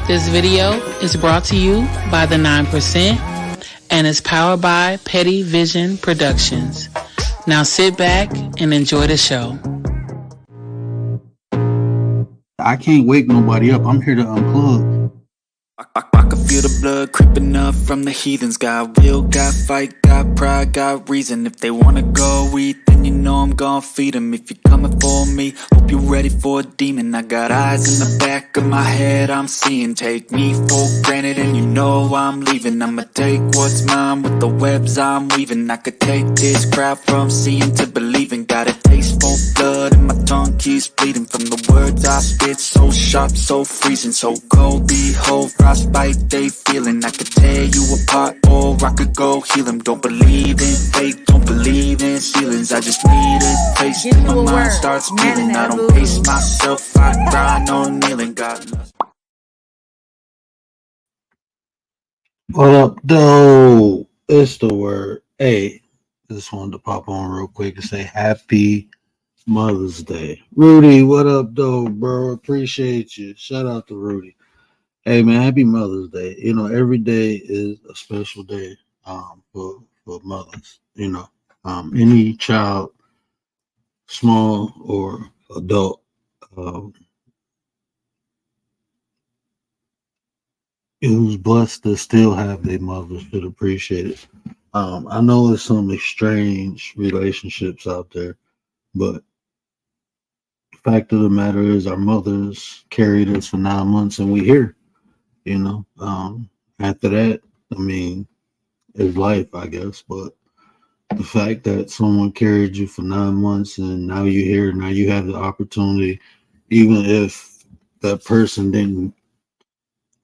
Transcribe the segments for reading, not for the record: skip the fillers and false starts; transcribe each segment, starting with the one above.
This video is brought to you by the 9% and is powered by Petty Vision Productions. Now sit back and enjoy the show. I can't wake nobody up. I'm here to unplug. I can feel the blood creeping up from the heathens. Got will, got fight, got pride, got reason. If they wanna go eat, then you know I'm gon' feed them. If you're coming for me, hope you're ready for a demon. I got eyes in the back of my head, I'm seeing. Take me for granted and you know I'm leaving. I'ma take what's mine with the webs I'm weaving. I could take this crowd from seeing to believing. Got a taste for blood and my tongue keeps bleeding. From the words I spit, so sharp, so freezing. So cold, behold, frostbite they feeling. I could tear you apart or I could go heal them. Don't believe in fate, don't believe in ceilings. I just need a taste and my mind starts feeling. I don't pace myself, I grind on kneeling. God knows. What up, though? It's the word. Hey, just wanted to pop on real quick and say happy Mother's Day. Rudy, what up, though, bro? Appreciate you. Shout out to Rudy. Hey, man, happy Mother's Day. You know, every day is a special day for mothers. You know, any child, small or adult, who's blessed to still have their mother should appreciate it. I know there's some strange relationships out there, but the fact of the matter is our mothers carried us for 9 months and we here, you know. After that, I mean, it's life, I guess, but the fact that someone carried you for 9 months and now you're here, now you have the opportunity, even if that person didn't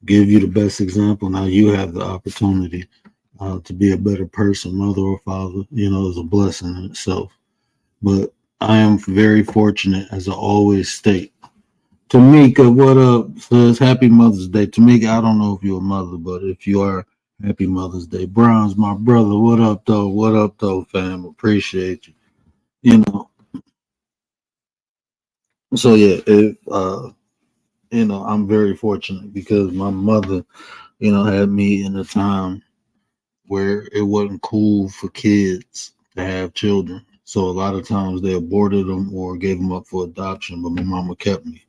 give you the best example, now you have the opportunity to be a better person, mother or father, you know, is a blessing in itself. But I am very fortunate, as I always state. Tamika, what up? Says happy Mother's Day. Tamika, I don't know if you're a mother, but if you are, happy Mother's Day. Browns, my brother, what up, though? What up, though, fam? Appreciate you. You know. So, yeah, you know, I'm very fortunate because my mother, you know, had me in a time where it wasn't cool for kids to have children. So a lot of times they aborted them or gave them up for adoption, but my mama kept me.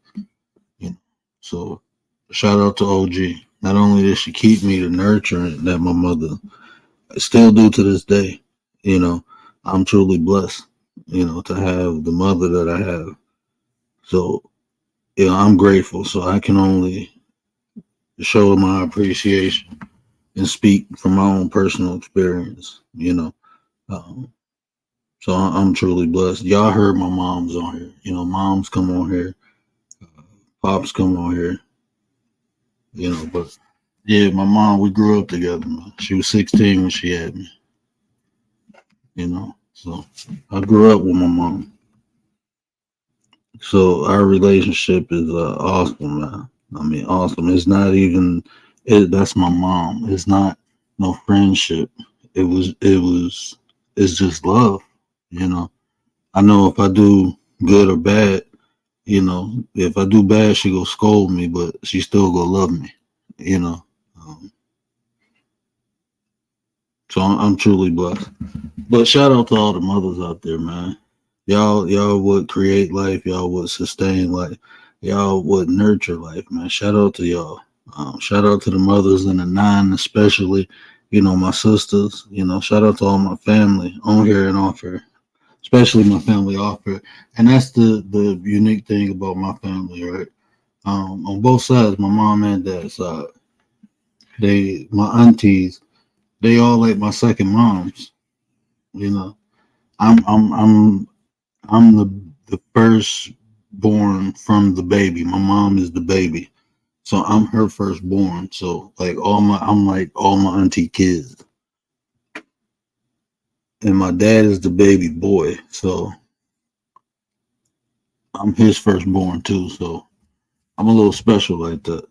You know, so shout out to OG. Not only did she keep me, the nurturing that my mother still do to this day. You know, I'm truly blessed, you know, to have the mother that I have. So, you know, I'm grateful. So I can only show my appreciation and speak from my own personal experience, you know. So I'm truly blessed. Y'all heard my mom's on here. You know, moms come on here. Pops come on here. You know, but yeah, my mom, we grew up together, man. She was 16 when she had me. You know, so I grew up with my mom. So our relationship is awesome, man. I mean, awesome. It's not even, that's my mom. It's not no friendship. It's just love. You know, I know if I do good or bad, you know, if I do bad, she go scold me, but she still go love me, you know. So I'm truly blessed. But shout out to all the mothers out there, man. Y'all would create life. Y'all would sustain life. Y'all would nurture life, man. Shout out to y'all. Shout out to the mothers in the nine, especially. My sisters. Shout out to all my family on here and off here, especially my family off here. And that's the unique thing about my family, right? On both sides, my mom and dad's side, my aunties, they all like my second moms. You know, I'm the first born from the baby. My mom is the baby, so I'm her firstborn. So like I'm like all my auntie kids, and my dad is the baby boy. So I'm his firstborn too. So I'm a little special like that.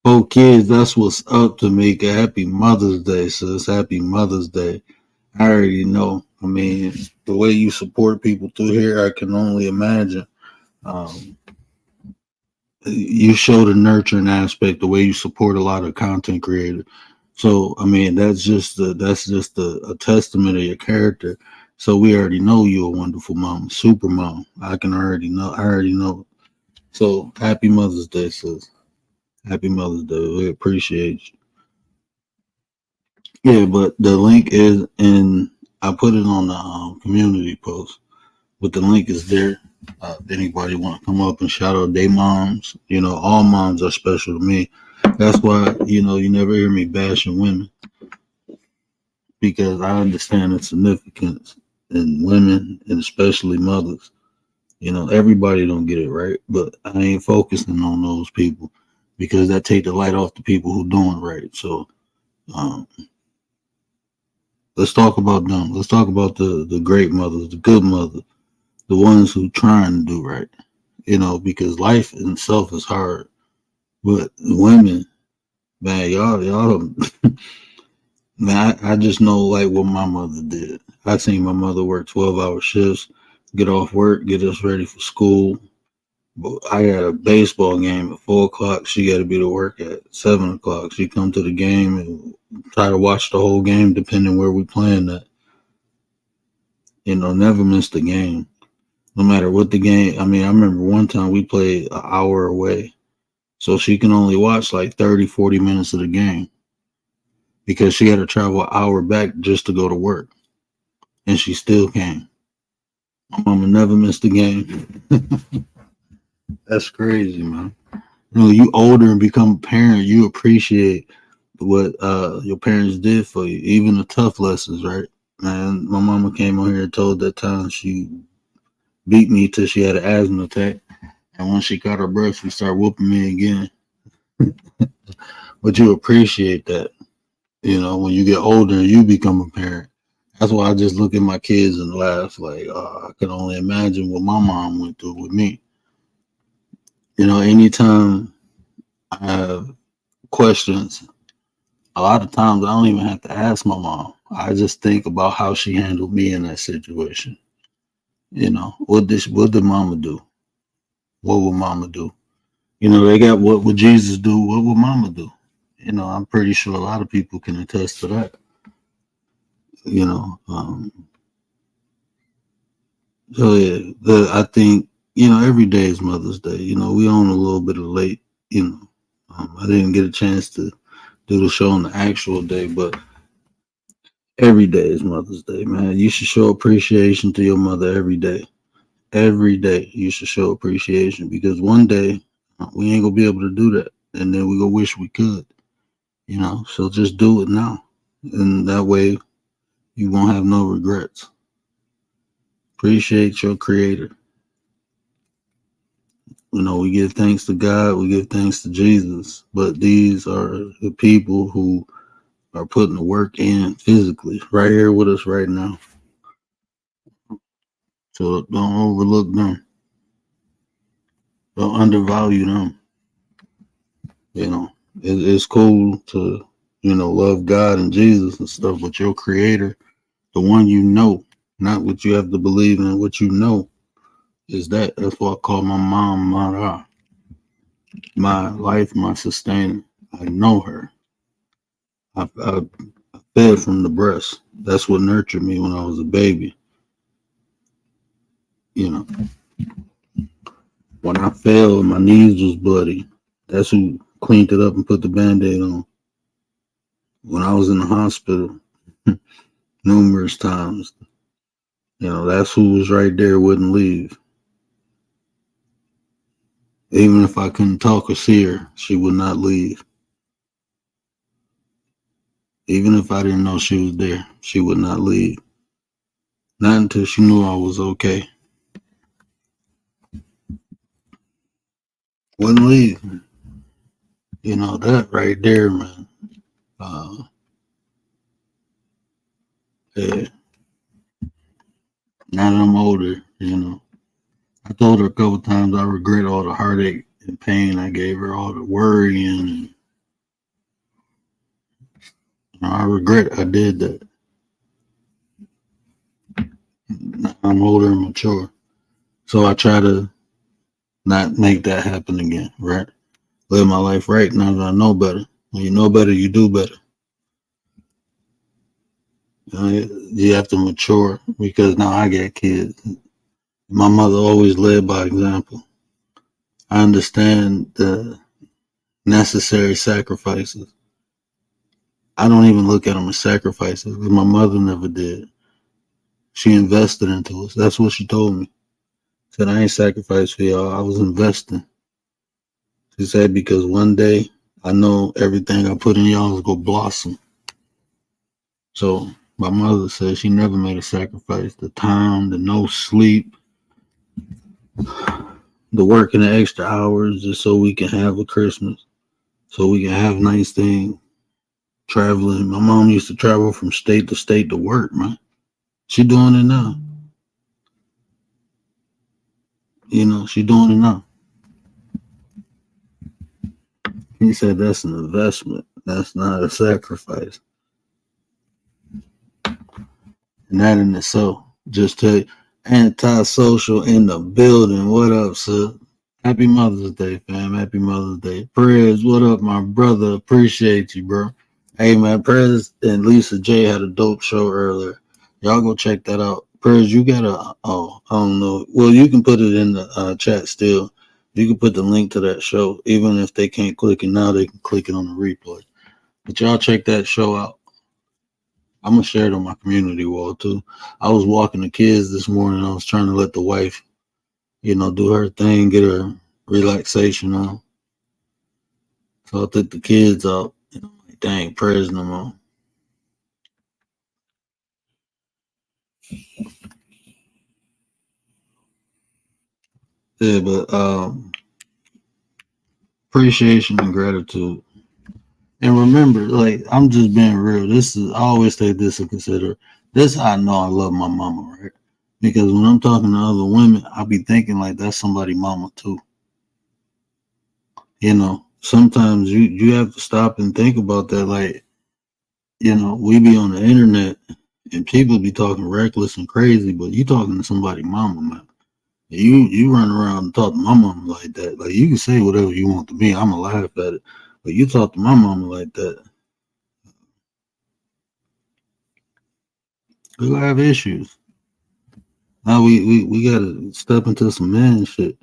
Oh, kids, that's what's up to make a happy Mother's Day, sis. Happy Mother's Day. I already know. I mean, the way you support people through here, I can only imagine. Um, you show the nurturing aspect, the way you support a lot of content creators. So, I mean, that's just a testament of your character. So we already know you're a wonderful mom, super mom. I can already know. I already know. So happy Mother's Day, sis. Happy Mother's Day. We appreciate you. Yeah, but the link is in. I put it on the community post, but the link is there. If anybody want to come up and shout out their moms, all moms are special to me. That's why you never hear me bashing women because I understand the significance in women and especially mothers. Everybody don't get it right, but I ain't focusing on those people because that take the light off the people who doing right. So. Um, Let's talk about them. Let's talk about the great mothers, the good mothers, the ones who trying to do right. Because life in itself is hard. But women, man, y'all, man, I just know like what my mother did. I seen my mother work 12-hour shifts, get off work, get us ready for school. But I got a baseball game at 4 o'clock. She got to be to work at 7 o'clock. She come to the game and try to watch the whole game, depending where we playing at. Never missed a game. No matter what the game. I mean, I remember one time we played an hour away. So she can only watch like 30, 40 minutes of the game because she had to travel an hour back just to go to work. And she still came. My mama never missed a game. That's crazy, man. You older and become a parent, you appreciate what your parents did for you, even the tough lessons, right? Man, my mama came on here and told that time she beat me till she had an asthma attack. And when she caught her breath, she started whooping me again. But you appreciate that, when you get older and you become a parent. That's why I just look at my kids and laugh like, I can only imagine what my mom went through with me. Anytime I have questions, a lot of times I don't even have to ask my mom. I just think about how she handled me in that situation. What did mama do? What would mama do? They got what would Jesus do? What would mama do? I'm pretty sure a lot of people can attest to that. So yeah, I think every day is Mother's Day. We own a little bit of late. I didn't get a chance to do the show on the actual day, but every day is Mother's Day, man. You should show appreciation to your mother every day. Every day you should show appreciation because one day we ain't gonna be able to do that, and then we gonna wish we could. So just do it now, and that way you won't have no regrets. Appreciate your creator. We give thanks to God, we give thanks to Jesus, but these are the people who are putting the work in physically right here with us right now. So don't overlook them. Don't undervalue them. It's cool to, love God and Jesus and stuff, but your creator, the one not what you have to believe in, what is that. That's what I call my mom, my life, my sustainer. I know her. I fed from the breast. That's what nurtured me when I was a baby. You know, when I fell, my knees was bloody. That's who cleaned it up and put the Band-Aid on. When I was in the hospital numerous times, that's who was right there, wouldn't leave. Even if I couldn't talk or see her, she would not leave. Even if I didn't know she was there, she would not leave. Not until she knew I was okay. Wouldn't leave. That right there, man. Yeah. Now that I'm older, I told her a couple times I regret all the heartache and pain I gave her, all the worrying. I regret I did that. I'm older and mature. So I try to not make that happen again, right? Live my life right now that I know better. When you know better, you do better. You have to mature because now I got kids. My mother always led by example. I understand the necessary sacrifices. I don't even look at them as sacrifices because my mother never did. She invested into us. That's what she told me. She said, I ain't sacrificed for y'all. I was investing. She said, because one day I know everything I put in y'all is going to blossom. So my mother said she never made a sacrifice. The time, the no sleep, the working the extra hours just so we can have a Christmas, so we can have nice things, traveling. My mom used to travel from state to state to work, man. She doing it now. She doing it now. He said that's an investment. That's not a sacrifice. And that in itself, just tell you, antisocial in the building. What up, sir? Happy Mother's Day, fam. Happy Mother's Day. Prayers, what up, my brother? Appreciate you, bro. Hey, man, Prayers and Lisa J had a dope show earlier. Y'all go check that out. Prayers, you got I don't know. Well, you can put it in the chat still. You can put the link to that show. Even if they can't click it now, they can click it on the replay. But y'all check that show out. I'm going to share it on my community wall, too. I was walking the kids this morning. I was trying to let the wife, do her thing, get her relaxation on. So I took the kids out. And I'm like, dang, Prayers no more. Yeah, but appreciation and gratitude. And remember, like, I'm just being real. I always take this into consider. This I know I love my mama, right? Because when I'm talking to other women, I be thinking like that's somebody's mama too. Sometimes you have to stop and think about that. Like, we be on the internet and people be talking reckless and crazy, but you talking to somebody's mama, man. You run around and talk to my mama like that. Like, you can say whatever you want to me. I'm gonna laugh at it. But you talk to my mama like that, we'll have issues. Now we gotta step into some man shit,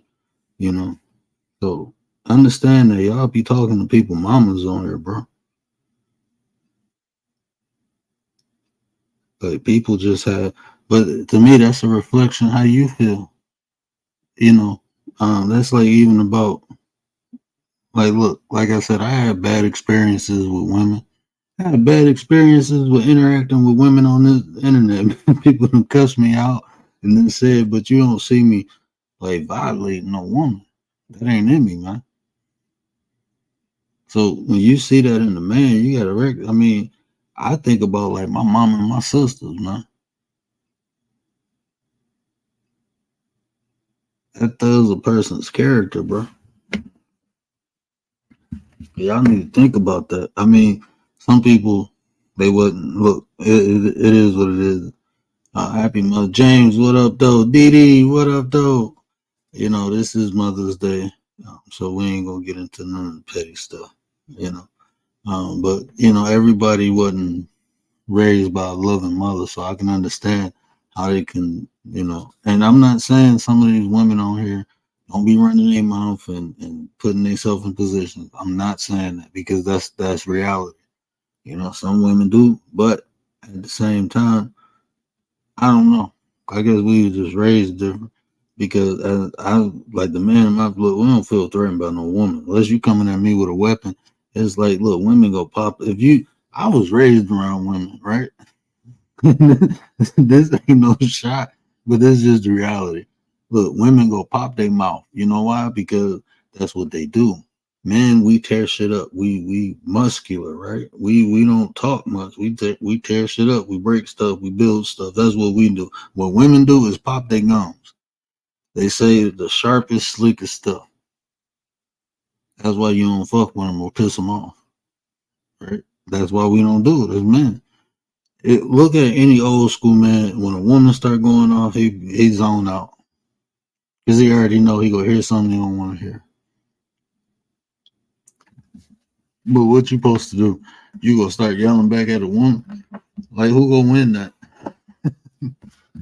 So understand that y'all be talking to people mamas on here, bro. Like, people just have, but to me that's a reflection of how you feel. That's like even about, like, look, like I said, I had bad experiences with women. I had bad experiences with interacting with women on the internet. People who cuss me out and then said, but you don't see me like violating no woman. That ain't in me, man. So when you see that in the man, you gotta I think about like my mom and my sisters, man. That tells a person's character, bro. Y'all need to think about that. Some people, they wouldn't look. It is what it is. Happy Mother James, what up though? Dee, what up though? This is Mother's Day, so we ain't gonna get into none of the petty stuff. But you know, everybody wasn't raised by a loving mother, so I can understand how they can, you know. And I'm not saying some of these women on here don't be running their mouth and putting themselves in positions. I'm not saying that because that's reality. You know, some women do, but at the same time, I don't know. I guess we were just raised different because I like the man in my look. We don't feel threatened by no woman unless you coming at me with a weapon. It's like, look, women go pop. If you, I was raised around women, right? This ain't no shot, but this is just the reality. Look, women go pop their mouth. You know why? Because that's what they do. Men, we tear shit up. We muscular, right? We don't talk much. We tear shit up. We break stuff. We build stuff. That's what we do. What women do is pop their gums. They say the sharpest, slickest stuff. That's why you don't fuck with them or piss them off, right? That's why we don't do it as men. Look at any old school man. When a woman start going off, he zone out because he already know he gonna hear something he don't want to hear. But what you supposed to do? You gonna start yelling back at a woman? Like who gonna win that?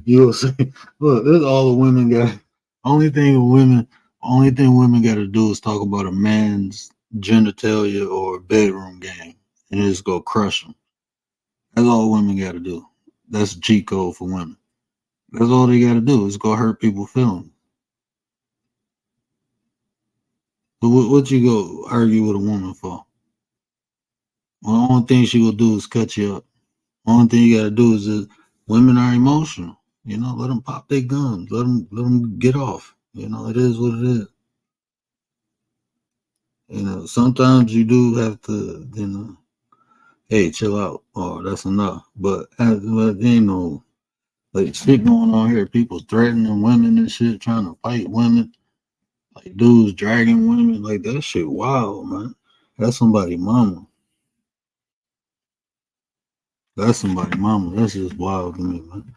You gonna say, "Look, this is all the women got. Only thing women got to do is talk about a man's genitalia or bedroom game, and just go crush them. That's all women got to do. That's G code for women. That's all they got to do is go hurt people's feelings. But what you go argue with a woman for? Well, the only thing she will do is cut you up. Only thing you got to do is just, women are emotional. You know, let them pop their guns. Let them get off. You know, it is what it is. You know, sometimes you do have to, you know, hey, chill out, or that's enough. But there ain't no like shit going on here. People threatening women and shit, trying to fight women. Like dudes dragging women, like that shit wild, man. That's somebody mama. That's somebody mama. That's just wild to me, man.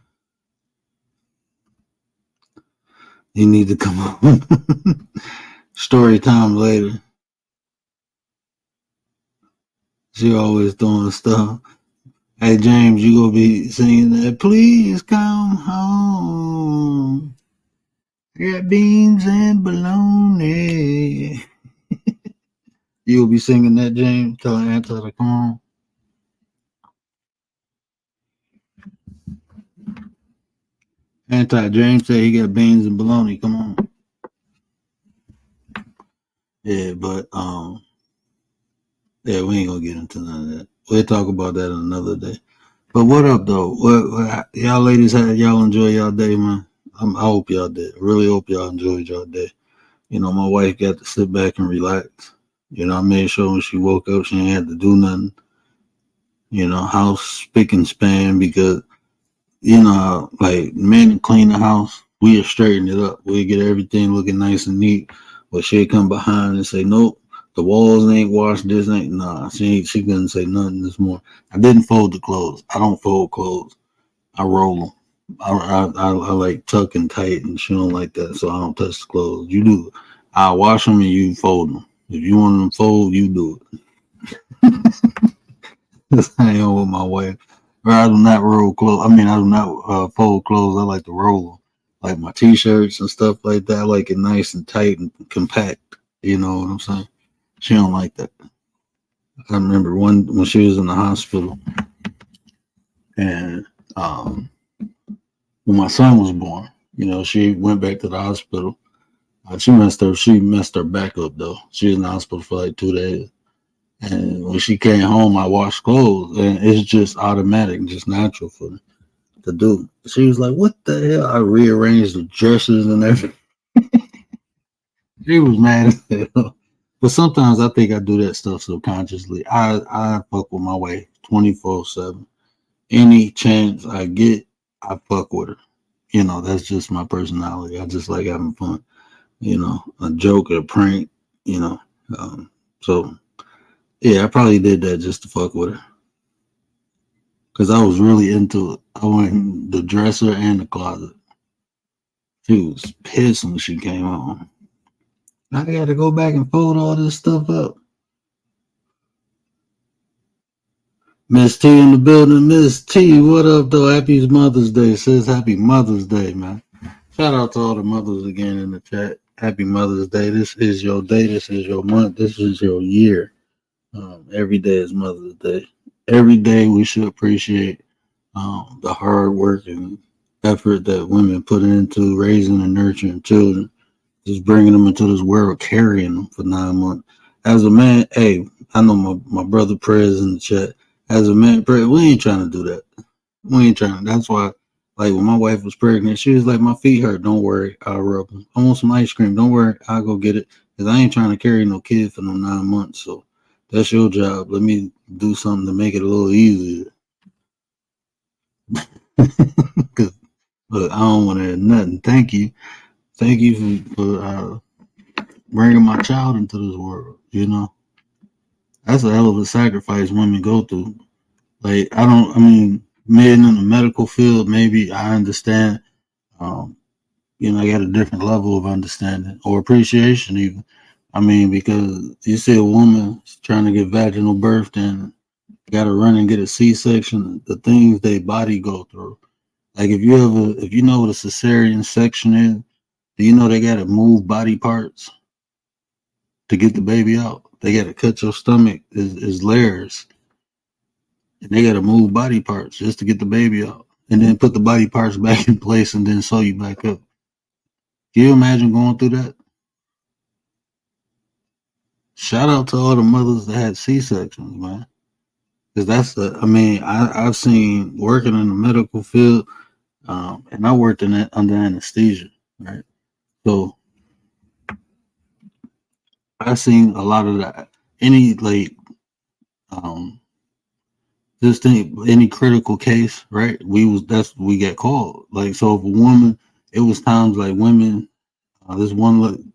You need to come on. Story time later. She always doing stuff. Hey James, you gonna be singing that? Please come home. I got beans and bologna. You'll be singing that, James. Telling Anti to come on. Anti James said he got beans and bologna. Come on. Yeah, but yeah, we ain't gonna get into none of that. We'll talk about that another day. But what up though? What y'all ladies had? Y'all enjoy y'all day, man. I hope y'all did. I really hope y'all enjoyed y'all day. You know, my wife got to sit back and relax. You know, I made sure when she woke up, she ain't had to do nothing. You know, house spick and span because, you know, like men clean the house, we'll straighten it up. We'll get everything looking nice and neat. But she'll come behind and say, nope, the walls ain't washed, this ain't, nah. She couldn't say nothing this morning. I didn't fold the clothes. I don't fold clothes. I roll them. I like tuck and tight, and she don't like that, so I don't touch the clothes. You do. I wash them and you fold them. If you want them fold, you do it. I ain't on with my wife. Or I do not roll clothes. I mean, I do not fold clothes. I like to roll them, like my t-shirts and stuff like that. I like it nice and tight and compact. You know what I'm saying? She don't like that. I remember when she was in the hospital, and when my son was born, you know, she went back to the hospital. She messed her back up though. She was in the hospital for like 2 days. And when she came home, I washed clothes, and it's just automatic, just natural for me to do. She was like, "What the hell?" I rearranged the dresses and everything. She was mad as hell. But sometimes I think I do that stuff subconsciously. I fuck with my wife 24/7. Any chance I get, I fuck with her. You know, that's just my personality. I just like having fun. You know, a joke, a prank. You know, so yeah, I probably did that just to fuck with her. Because I was really into it. I went in the dresser and the closet. She was pissed when she came home. I got to go back and fold all this stuff up. Miss T in the building. Miss T, what up though? Happy Mother's Day. Says happy Mother's Day, man. Shout out to all the mothers again in the chat. Happy Mother's Day. This is your day. This is your month. This is your year. Every day is Mother's Day. Every day we should appreciate the hard work and effort that women put into raising and nurturing children, just bringing them into this world, carrying them for 9 months. As a man, hey, I know my brother Prez in the chat. As a man, Prez, we ain't trying to do that. We ain't trying. That's why, like, when my wife was pregnant, she was like, my feet hurt. Don't worry. I'll rub them. I want some ice cream. Don't worry. I'll go get it. Because I ain't trying to carry no kid for no 9 months. So that's your job. Let me do something to make it a little easier. Because, look, I don't want to add nothing. Thank you. Thank you for bringing my child into this world. You know, that's a hell of a sacrifice women go through. Like, men in the medical field, maybe I understand. I got a different level of understanding or appreciation, even. Because you see a woman trying to get vaginal birth and got to run and get a C-section, the things they body go through. Like, if you know what a cesarean section is, do you know they got to move body parts to get the baby out? They got to cut your stomach is layers, and they got to move body parts just to get the baby out, and then put the body parts back in place, and then sew you back up. Can you imagine going through that? Shout out to all the mothers that had C-sections, man. Because I've seen working in the medical field, and I worked in it under anesthesia, right? So I've seen a lot of that. Any just any critical case, right? We get called. Like, so if a woman, it was times like women. This one,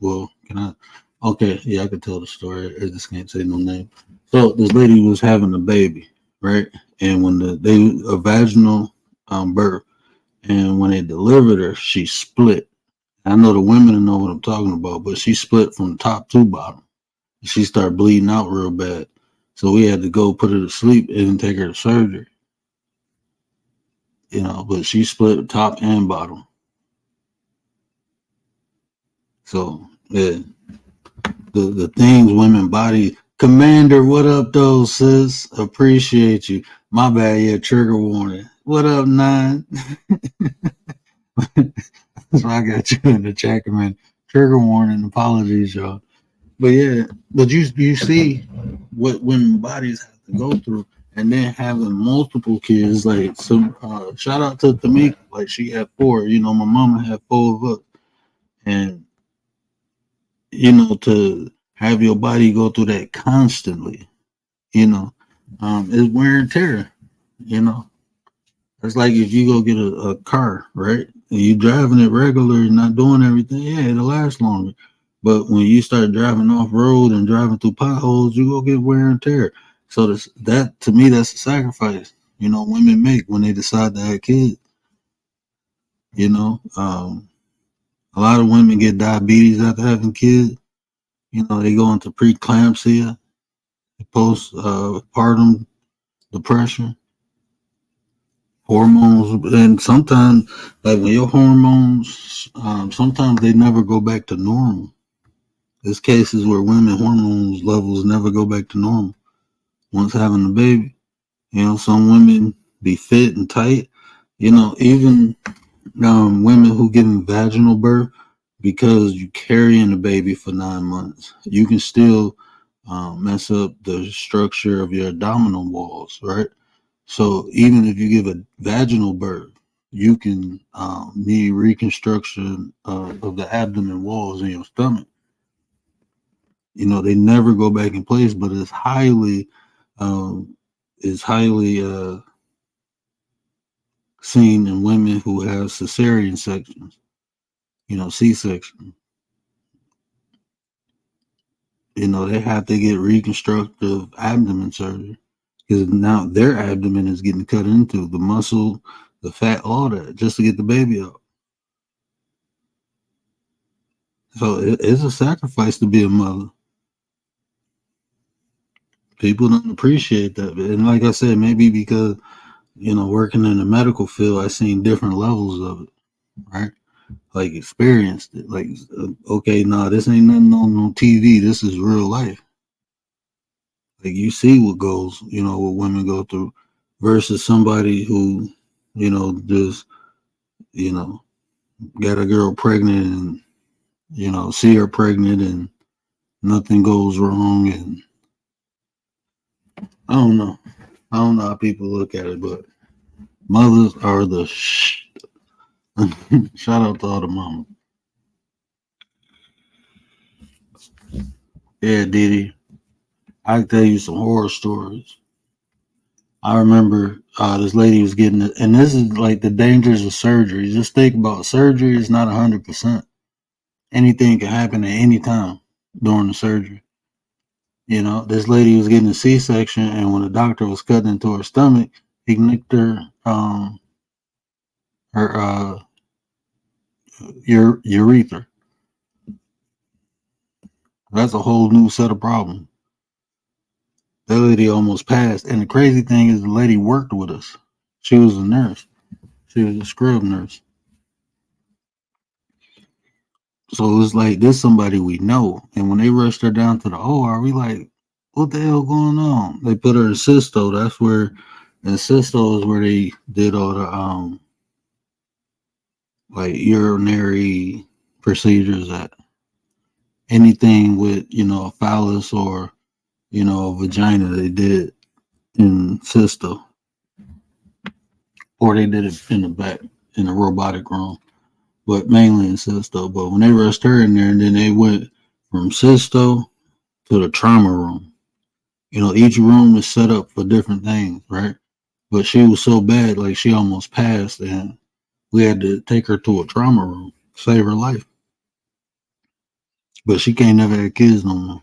can I? Okay, yeah, I could tell the story. I just can't say no name. So this lady was having a baby, right? And when a vaginal birth, and when they delivered her, she split. I know the women know what I'm talking about, but she split from top to bottom. She started bleeding out real bad. So we had to go put her to sleep and take her to surgery. But she split top and bottom. So yeah, the things women body. Commander, what up though, sis? Appreciate you. My bad, yeah, trigger warning. What up, 9? So I got you in the chat, man. Trigger warning, apologies, y'all. But yeah, but you see what women bodies have to go through, and then having multiple kids. Like, some shout out to Tamika, like she had 4. My mama had 4 of us, and to have your body go through that constantly, is wear and tear. It's like if you go get a car, right? And you driving it regular, not doing everything, yeah, it'll last longer. But when you start driving off road and driving through potholes, you go get wear and tear. So that to me, that's a sacrifice. Women make when they decide to have kids. A lot of women get diabetes after having kids. They go into preeclampsia, postpartum depression, hormones, and sometimes, like when your hormones, sometimes they never go back to normal. There's cases where women hormones levels never go back to normal once having a baby. Some women be fit and tight. Even women who giving vaginal birth, because you carrying the baby for 9 months, you can still mess up the structure of your abdominal walls, right? So even if you give a vaginal birth, you can need reconstruction of the abdomen walls in your stomach. They never go back in place, but it's highly seen in women who have cesarean sections, C-section. They have to get reconstructive abdomen surgery because now their abdomen is getting cut into, the muscle, the fat, all that, just to get the baby out. So it's a sacrifice to be a mother. People don't appreciate that. And like I said, maybe because, working in the medical field, I seen different levels of it, right? Like experienced it. Like, okay, nah, this ain't nothing on no TV. This is real life. Like you see what goes, what women go through versus somebody who, just, you know, got a girl pregnant and, see her pregnant and nothing goes wrong. And I don't know. I don't know how people look at it, but mothers are the shout out to all the mamas. Yeah, Diddy. I can tell you some horror stories. I remember this lady was getting it, and this is like the dangers of surgery. Just think about surgery is not 100%. Anything can happen at any time during the surgery. This lady was getting a C-section, and when the doctor was cutting into her stomach, he nicked her urethra. That's a whole new set of problems. That lady almost passed, and the crazy thing is, the lady worked with us. She was a nurse. She was a scrub nurse. So it's like this somebody we know. And when they rushed her down to the OR, we like, what the hell going on? They put her in cysto. That's where, and cysto is where they did all the like urinary procedures at. Anything with, a phallus or, a vagina, they did in cysto. Or they did it in the back in a robotic room. But mainly in cysto. But when they rushed her in there, and then they went from cysto to the trauma room. Each room is set up for different things, right? But she was so bad, like she almost passed, and we had to take her to a trauma room, save her life. But she can't never have kids no more.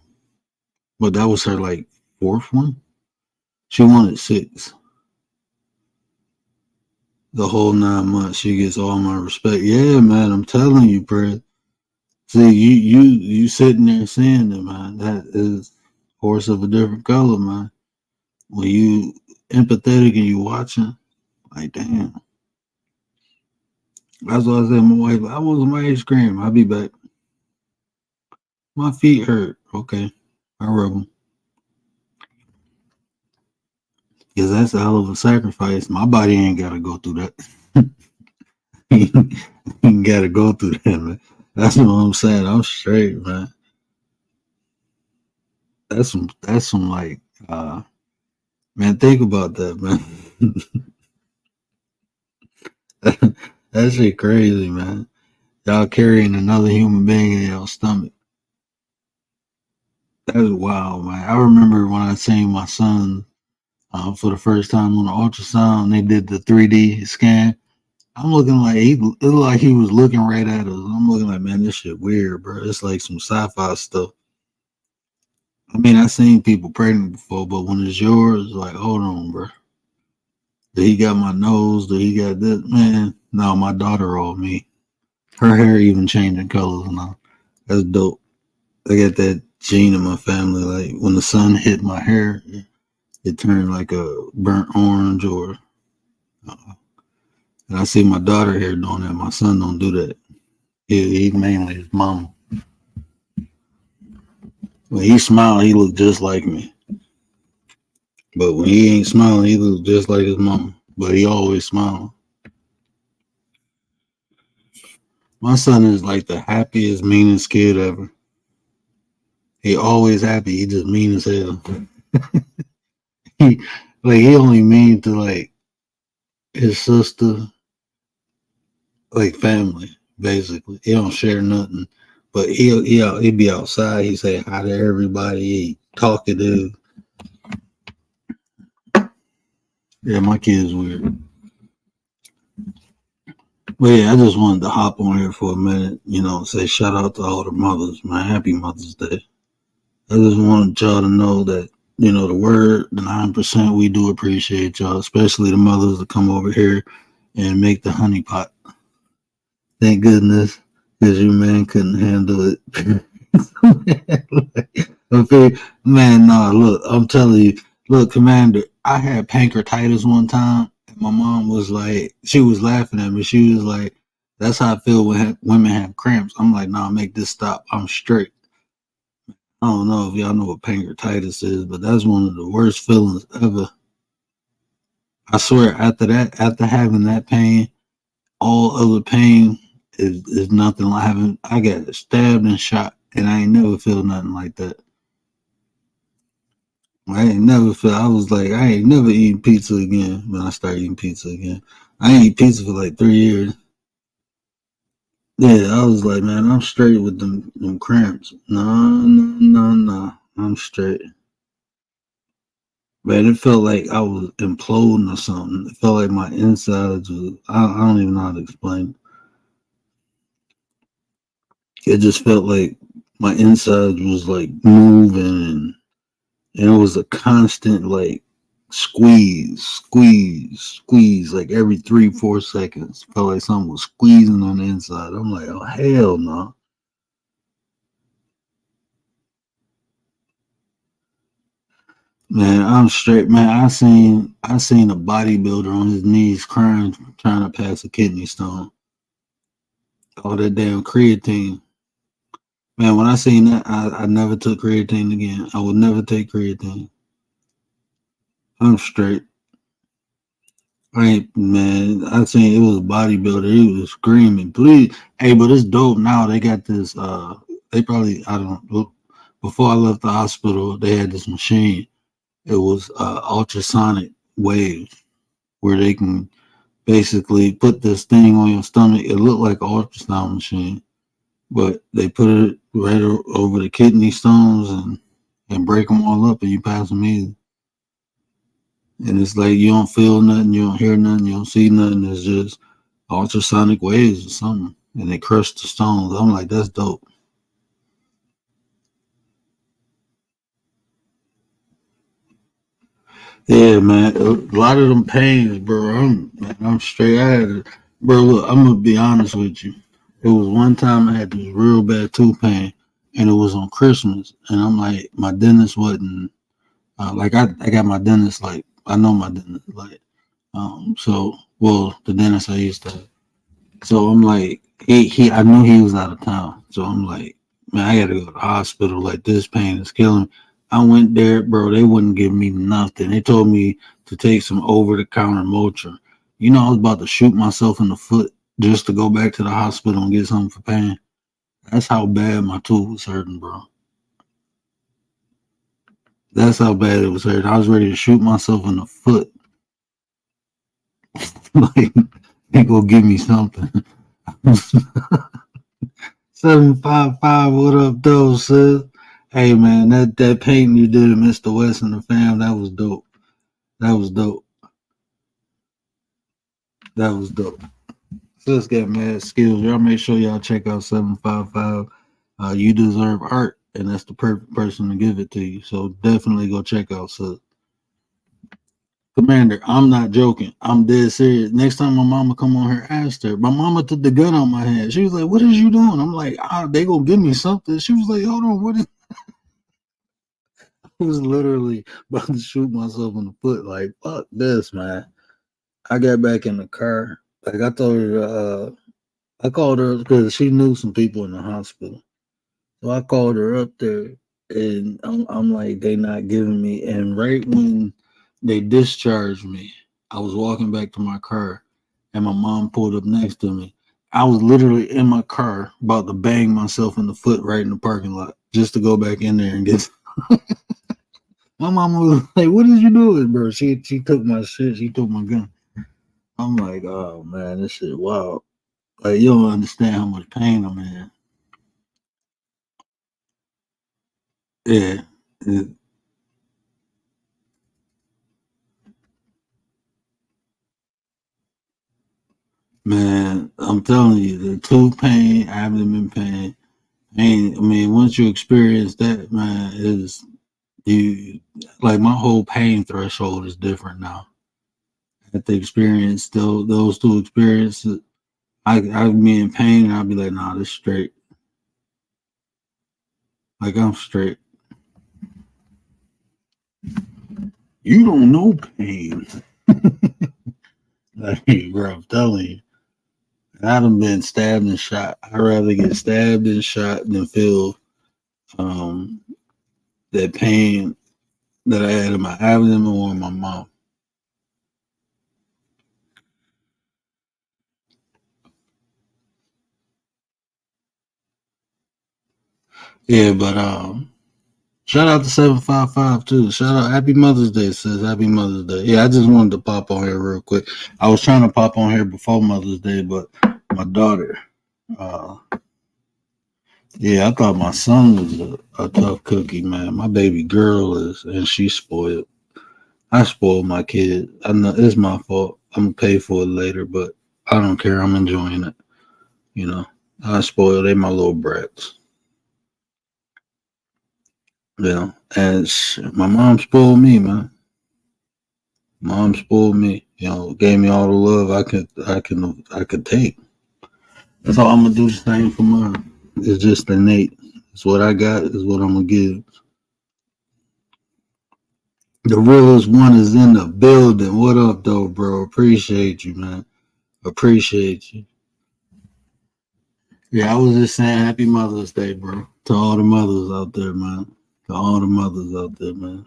But that was her like fourth one. She wanted 6. The whole 9 months, she gets all my respect. Yeah, man, I'm telling you, bro. See, you sitting there saying that, man. That is horse of a different color, man. When you empathetic and you watching, like, damn. That's why I said, my wife, I want some ice cream. I'll be back. My feet hurt. Okay, I rub them. Because that's a hell of a sacrifice. My body ain't got to go through that. You got to go through that, man. That's what I'm saying. I'm straight, man. That's some like, man, think about that, man. That shit crazy, man. Y'all carrying another human being in your stomach. That's wild, man. I remember when I seen my son for the first time on the ultrasound. They did the 3D scan. I'm looking like it looked like he was looking right at us. I'm looking like, man, this shit weird, bro. It's like some sci-fi stuff. I mean, I seen people pregnant before, but when it's yours, it's like, hold on, bro. Did he got my nose? Did he got this? Man, no, my daughter all me. Her hair even changing colors now. That's dope. I got that gene in my family. Like when the sun hit my hair, it turned like a burnt orange or. And I see my daughter here doing that. My son don't do that. He mainly his mama. When he smiled, he looked just like me. But when he ain't smiling, he looks just like his mama. But he always smiling. My son is like the happiest, meanest kid ever. He always happy. He just mean as hell. he only mean to like his sister, like family, basically. He don't share nothing. But he'll be outside. He say hi to everybody. He talkative. Yeah, my kid's weird. But yeah, I just wanted to hop on here for a minute, say shout out to all the mothers, man. Happy Mother's Day. I just wanted y'all to know that, the word, the 9%, we do appreciate y'all, especially the mothers that come over here and make the honey pot. Thank goodness, because you man couldn't handle it. Okay, man, nah, look, I'm telling you, look, Commander, I had pancreatitis one time, and my mom was like, she was laughing at me. She was like, that's how I feel when women have cramps. I'm like, nah, make this stop. I'm straight. I don't know if y'all know what pancreatitis is, but that's one of the worst feelings ever. I swear, after that, after having that pain, all other pain is nothing like having, I got stabbed and shot, and I ain't never feel nothing like that. I ain't never felt. I was like, I ain't never eating pizza again when I started eating pizza again. I ain't eat pizza for like 3 years. Yeah, I was like, man, I'm straight with them cramps. No, no, no, no. I'm straight. Man, it felt like I was imploding or something. It felt like my insides was, I don't even know how to explain it. It just felt like my insides was like moving, and it was a constant like squeeze, like every 3-4 seconds. Felt like something was squeezing on the inside. I'm like, oh hell no. Man, I'm straight, man. I seen a bodybuilder on his knees crying, trying to pass a kidney stone. All that damn creatine. Man, when I seen that, I never took creatine again. I would never take creatine. I'm straight. I ain't, man, I seen it was a bodybuilder. He was screaming, please. Hey, but it's dope now. They got this they probably, I don't know, before I left the hospital, they had this machine. It was ultrasonic waves where they can basically put this thing on your stomach. It looked like an ultrasound machine, but they put it right over the kidney stones and break them all up, and you pass them easy. And it's like you don't feel nothing, you don't hear nothing, you don't see nothing. It's just ultrasonic waves or something, and they crush the stones. I'm like, that's dope. Yeah, man. A lot of them pains, bro. I'm straight. Bro. Look, I'm gonna be honest with you. It was one time I had this real bad tooth pain, and it was on Christmas. And I'm like, my dentist wasn't like I got my dentist like I know my dentist like so well the dentist I used to. So I'm like, he I knew he was out of town. So I'm like, man, I gotta go to the hospital. Like this pain is killing me. I went there, bro. They wouldn't give me nothing. They told me to take some over the counter Motrin. You know, I was about to shoot myself in the foot just to go back to the hospital and get something for pain. That's how bad my tooth was hurting, bro. That's how bad it was hurting. I was ready to shoot myself in the foot. Like, they go give me something. 755, what up, though, sis? Hey, man, that painting you did of Mr. West and the fam, that was dope. That was dope. That was dope. Sis got mad skills. Y'all make sure y'all check out 755. You deserve art, and that's the perfect person to give it to you. So definitely go check out sis. Commander, I'm not joking. I'm dead serious. Next time my mama come on here, ask her. My mama took the gun on my head. She was like, "What is you doing?" I'm like, they gonna give me something." She was like, "Hold on, what is?" I was literally about to shoot myself in the foot. Like, fuck this, man. I got back in the car. Like I told her, I called her because she knew some people in the hospital. So I called her up there, and I'm like, they not giving me. And right when they discharged me, I was walking back to my car, and my mom pulled up next to me. I was literally in my car about to bang myself in the foot right in the parking lot just to go back in there and get. My mom was like, "What did you do, bro?" She took my shit. She took my gun. I'm like, "Oh man, this shit wild." Like you don't understand how much pain I'm in. Yeah, it- man. I'm telling you, the tooth pain, abdomen pain. I mean, once you experience that, man, is you like my whole pain threshold is different now. At the experience, those two experiences, I'd be in pain and I'd be like, nah, this straight. Like I'm straight. You don't know pain. Like, bro, I'm telling you. I done been stabbed and shot. I'd rather get stabbed and shot than feel um, that pain that I had in my abdomen or in my mouth. Yeah, but shout out to 755 too. Shout out, Happy Mother's Day, sis. Happy Mother's Day. Yeah, I just wanted to pop on here real quick. I was trying to pop on here before Mother's Day, but my daughter, uh, yeah, I thought my son was a tough cookie, man. My baby girl is, and she's spoiled. I spoiled my kid. I know it's my fault. I'm gonna pay for it later, but I don't care. I'm enjoying it. You know, I spoiled. They my little brats. You know, and my mom spoiled me, man. Mom spoiled me. You know, gave me all the love I could take. That's all I'm gonna do. The same for mine. It's just innate. It's what I got. Is what I'm gonna give. The realest one is in the building. What up, though, bro? Appreciate you, man. Appreciate you. Yeah, I was just saying Happy Mother's Day, bro. To all the mothers out there, man. To all the mothers out there, man.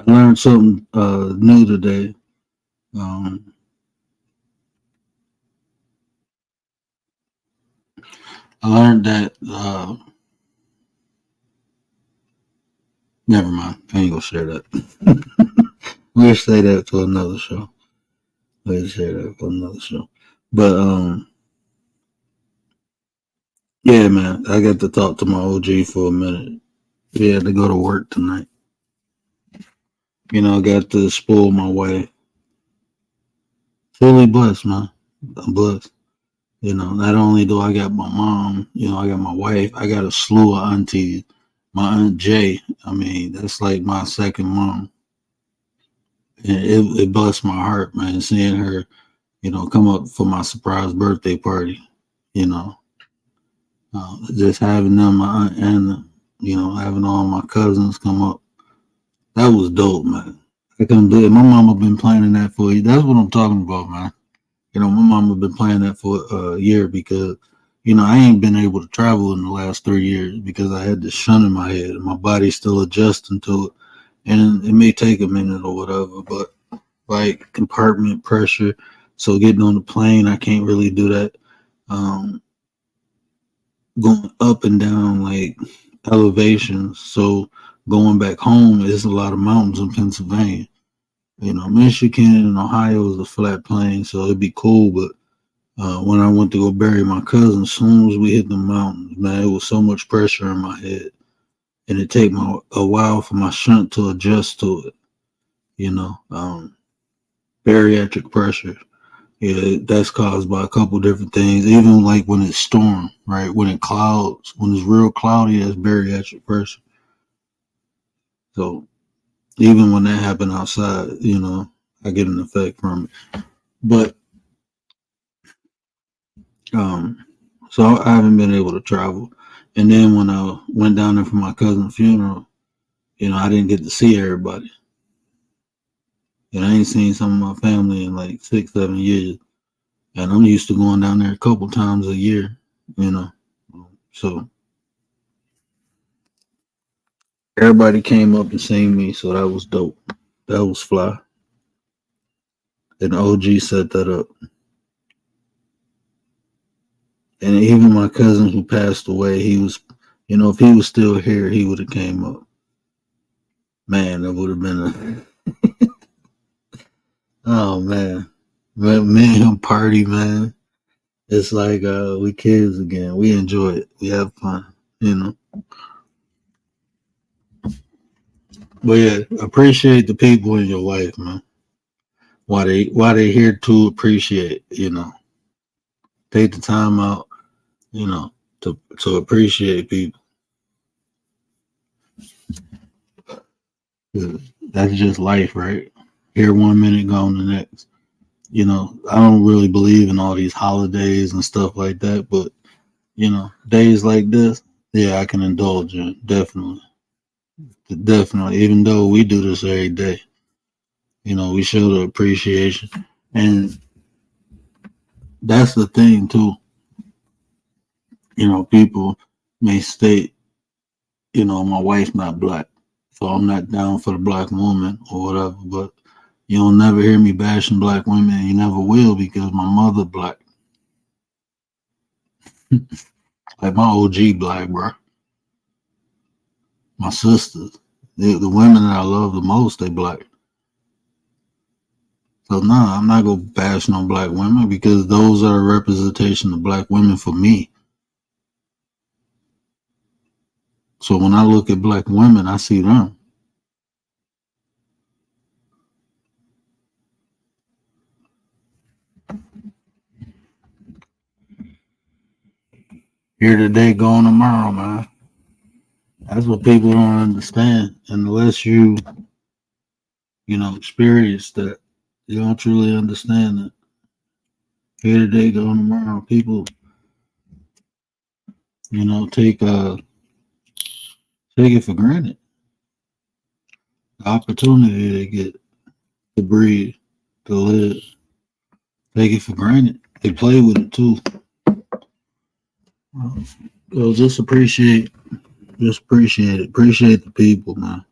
I learned something new today. Um, I learned that. Never mind. I ain't gonna share that. We'll say that for another show. We'll share that for another show. But yeah, man. I got to talk to my OG for a minute. He had to go to work tonight. You know, I got to spoil my wife. Fully blessed, man. I'm blessed. You know, not only do I got my mom, you know, I got my wife, I got a slew of aunties. My Aunt Jay, I mean, that's like my second mom. And it blessed my heart, man, seeing her, you know, come up for my surprise birthday party, you know. Just having them, my aunt Anna, you know, having all my cousins come up. That was dope, man. I couldn't believe it. My mama been planning that for you. That's what I'm talking about, man. You know, my mama been planning that for a year because, you know, I ain't been able to travel in the last 3 years because I had this shunt in my head and my body's still adjusting to it. And it may take a minute or whatever, but like compartment pressure. So getting on the plane, I can't really do that. Um, Going up and down like elevations. So going back home, there's a lot of mountains in Pennsylvania. You know, Michigan and Ohio is a flat plain, so it'd be cool. But when I went to go bury my cousin, as soon as we hit the mountains, man, it was so much pressure in my head, and it take a while for my shunt to adjust to it. You know, bariatric pressure. Yeah, that's caused by a couple different things. Even like when it's storm, right? When it clouds, when it's real cloudy, that's bariatric pressure. So even when that happen outside, you know, I get an effect from it. But so I haven't been able to travel. And then when I went down there for my cousin's funeral, you know, I didn't get to see everybody. And I ain't seen some of my family in like 6, 7 years. And I'm used to going down there a couple times a year, you know. So everybody came up and seen me, so that was dope. That was fly. And OG set that up. And even my cousin who passed away, he was, you know, if he was still here, he would have came up. Man, that would have been oh man. Me and him party, man. It's like we kids again. We enjoy it. We have fun, you know. But yeah, appreciate the people in your life, man. Why they here to appreciate, you know. Take the time out, you know, to appreciate people. That's just life, right? Here 1 minute, gone the next. You know, I don't really believe in all these holidays and stuff like that, but you know, days like this, yeah, I can indulge in definitely. Definitely. Even though we do this every day, we show the appreciation. And that's the thing too. People may state, my wife's not black, so I'm not down for the black woman or whatever, but you'll never hear me bashing black women, and you never will, because my mother black. Like my OG black, bro. My sisters. The women that I love the most, they black. So nah, I'm not gonna bash no black women, because those are a representation of black women for me. So when I look at black women, I see them. Here today, gone tomorrow, man. That's what people don't understand. Unless experience that, you don't truly understand it. Here today, gone tomorrow. People, take it for granted. The opportunity they get to breathe, to live, take it for granted. They play with it too. So just appreciate it. Appreciate the people, man.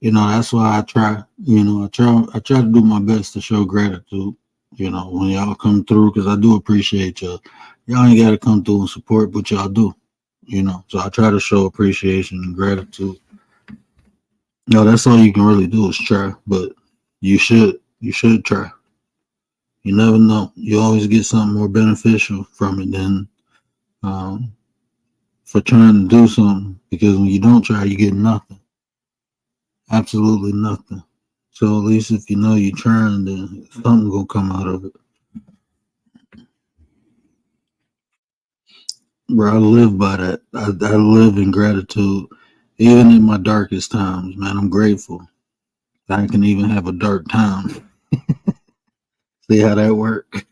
That's why I try. I try to do my best to show gratitude. When y'all come through, because I do appreciate y'all. Y'all ain't got to come through and support, but y'all do. So I try to show appreciation and gratitude. That's all you can really do is try, but you should try. You never know. You always get something more beneficial from it than for trying to do something, because when you don't try, you get nothing. Absolutely nothing. So at least if you're trying, then something gonna come out of it. Bro, I live by that. I live in gratitude. Even in my darkest times, man, I'm grateful. I can even have a dark time. See how that works?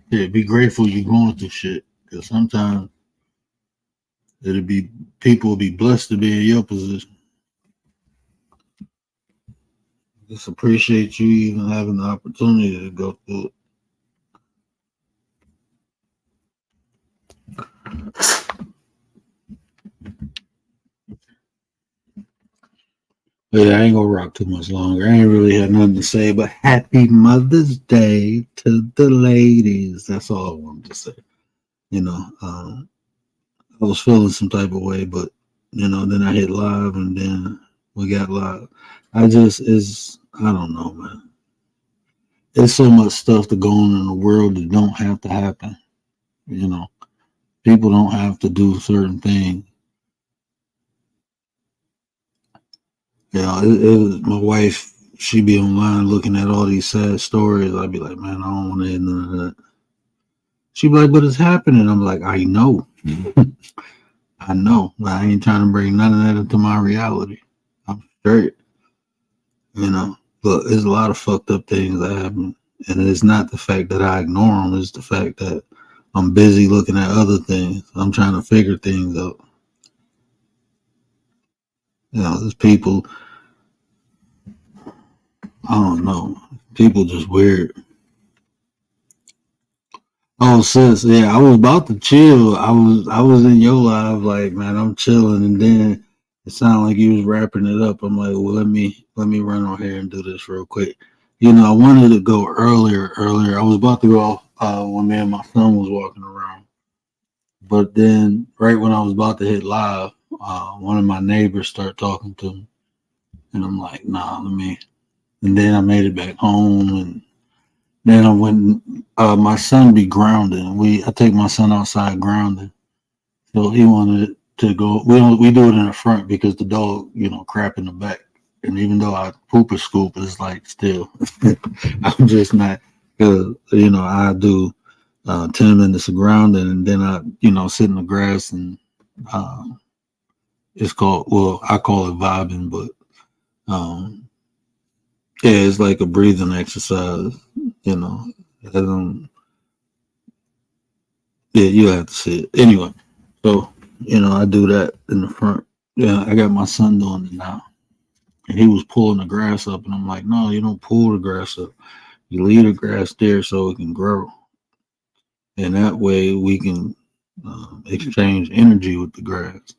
Yeah, be grateful you're going through shit. Because sometimes people will be blessed to be in your position. Just appreciate you even having the opportunity to go through it. But yeah, I ain't gonna rock too much longer. I ain't really had nothing to say, but happy Mother's Day to the ladies. That's all I wanted to say. I was feeling some type of way, but then I hit live, and then we got live. I don't know, man. There's so much stuff to go on in the world that don't have to happen. People don't have to do certain things. My wife, she be online looking at all these sad stories. I'd be like, man, I don't want to hear none of that. She'd be like, but it's happening. I'm like, I know. I know. But I ain't trying to bring none of that into my reality. I'm straight. But there's a lot of fucked up things that happen. And it's not the fact that I ignore them. It's the fact that I'm busy looking at other things. I'm trying to figure things out. There's people, I don't know. People just weird. Oh, sis, yeah, I was about to chill. I was in your live, like, man, I'm chilling, and then it sounded like you was wrapping it up. I'm like, well, let me run on here and do this real quick. I wanted to go earlier. I was about to go when me and my son was walking around, but then right when I was about to hit live, one of my neighbors started talking to me, and I'm like, nah, let me. And then I made it back home, and then I went. My son be grounding. I take my son outside grounding, so he wanted to go. We do it in the front because the dog, crap in the back. And even though I poop or scoop, it's like still, I'm just not, because I do 10 minutes of grounding, and then I sit in the grass, and it's called, well, I call it vibing, but yeah, it's like a breathing exercise. Yeah, you have to see it anyway. So I do that in the front. Yeah, I got my son doing it now. And he was pulling the grass up, and I'm like, no, you don't pull the grass up. You leave the grass there so it can grow. And that way we can exchange energy with the grass.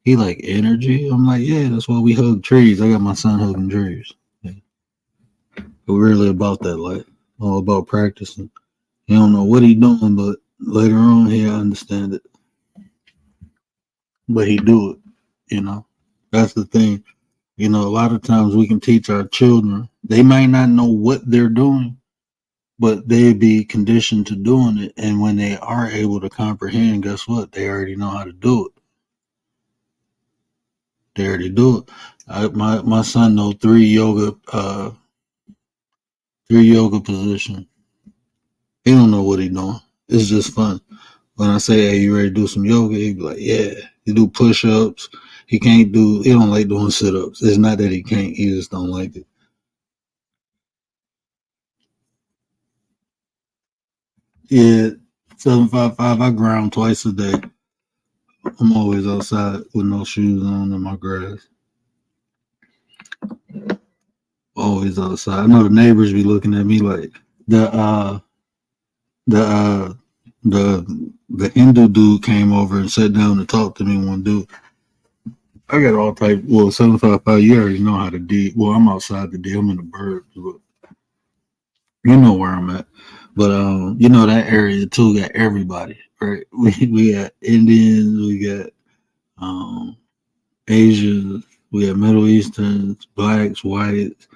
He like energy. I'm like, yeah, that's why we hug trees. I got my son hugging trees. Yeah. We're really about that life, all about practicing. He don't know what he doing, but later on he'll understand it. But he do it, you know. That's the thing. You know, a lot of times we can teach our children. They might not know what they're doing, but they be conditioned to doing it. And when they are able to comprehend, guess what? They already know how to do it. They already do it. My son know three yoga positions. He don't know what he doing. It's just fun. When I say, "Hey, you ready to do some yoga?" He be like, "Yeah." He do push ups. He don't like doing sit ups. It's not that he can't. He just don't like it. Yeah, 755. I ground twice a day. I'm always outside with no shoes on in my grass. Always outside. I know the neighbors be looking at me like the the uh the Hindu dude came over and sat down to talk to me one dude. I got all type. Well, 755. You already know how to dig. Well, I'm outside the dig. I'm in the birds, but you know where I'm at. But you know that area too got everybody, right? We got Indians, we got um Asians, we got Middle Easterns, blacks, whites,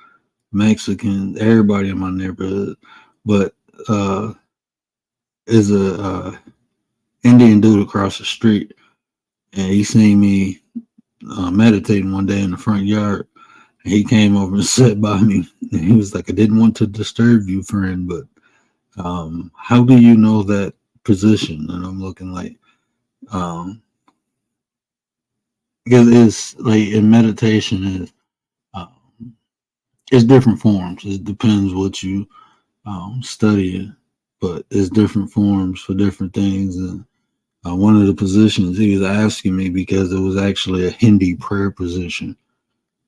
Mexicans, everybody in my neighborhood. But is a Indian dude across the street, and he seen me meditating one day in the front yard. And he came over and sat by me, and he was like, "I didn't want to disturb you, friend, but how do you know that position?" And I'm looking like, because it's like in meditation is um, it's different forms. It depends what you studying, but it's different forms for different things. And one of the positions he was asking me because it was actually a Hindi prayer position,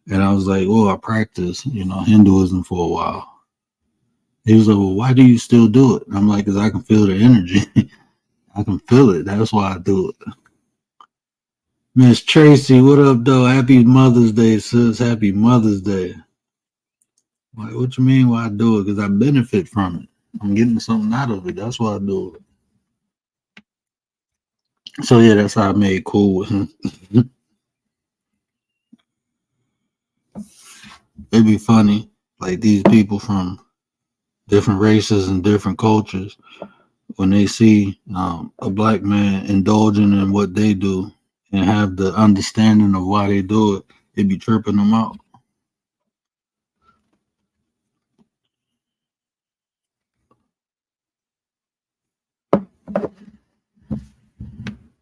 and I was like, "Well, I practiced, Hinduism for a while." He was like, "Well, why do you still do it?" And I'm like, "Because I can feel the energy. I can feel it. That's why I do it." Miss Tracy, what up, though? Happy Mother's Day, sis. Happy Mother's Day. Like, what you mean why I do it? Because I benefit from it. I'm getting something out of it. That's why I do it. So yeah, that's how I made cool with him. It'd be funny, like these people from different races and different cultures, when they see a black man indulging in what they do and have the understanding of why they do it, it'd be tripping them out.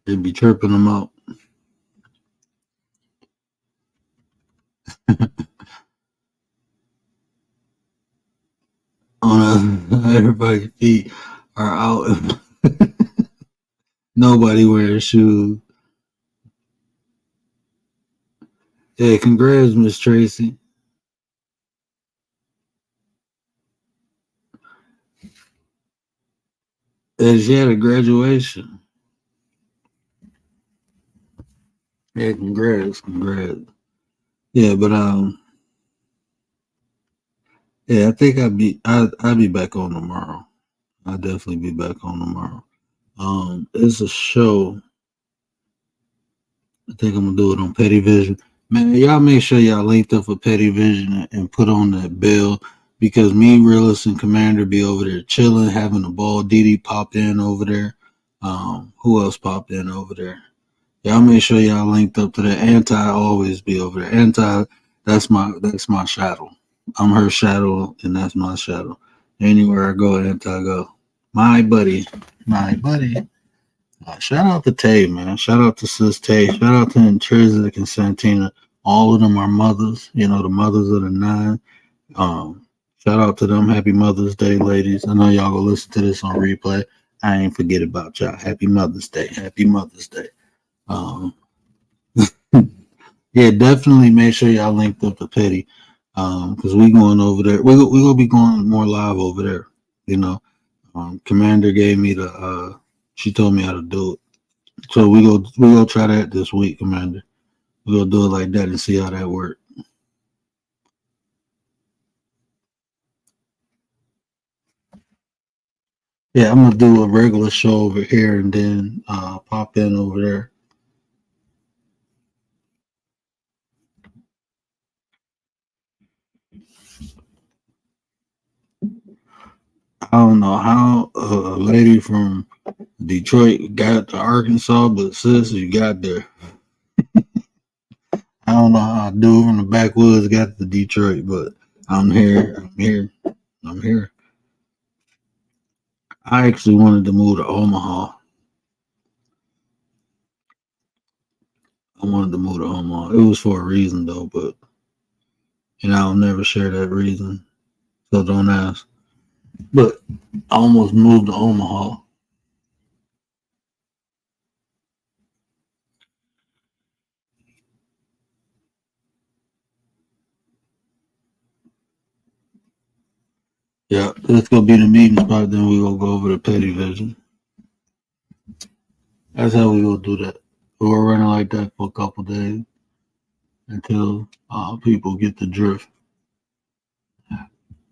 It'd be tripping them out. Everybody's feet are out. Nobody wears shoes. Yeah, congrats, Miss Tracy. And she had a graduation. Yeah, congrats. Yeah, but yeah, I think I'll be back on tomorrow. I'll definitely be back on tomorrow. It's a show. I think I'm gonna do it on Petty Vision. Man, y'all make sure y'all linked up for Petty Vision and put on that bell because me, Realist, and Commander be over there chilling, having a ball. Didi popped in over there. Who else popped in over there? Y'all make sure y'all linked up to that. Anti always be over there. Anti, that's my shadow. I'm her shadow, and that's my shadow. Anywhere I go, Anti go. My buddy, my buddy. Shout out to Tay, man. Shout out to Sis Tay. Shout out to Intrinsic and Santina. All of them are mothers, the mothers of the nine. Shout out to them. Happy Mother's Day, ladies. I know y'all gonna listen to this on replay. I ain't forget about y'all. Happy Mother's Day. Happy Mother's Day. Um, Yeah, definitely make sure y'all linked up to Petty, because we going over there. We gonna be going more live over there. You know, Commander gave me the. She told me how to do it, so we go try that this week, Commander. We gonna do it like that and see how that works. Yeah, I'm gonna do a regular show over here and then pop in over there. I don't know how a lady from Detroit got to Arkansas, but sis, you got there. I don't know how a dude from the backwoods got to Detroit, but I'm here. I'm here. I'm here. I actually wanted to move to Omaha. I wanted to move to Omaha. It was for a reason though, but I'll never share that reason, so don't ask. But I almost moved to Omaha. Yeah, let's go be the meeting spot. Then we gonna go over to Petty Vision. That's how we gonna do that. We're running like that for a couple days until people get the drift.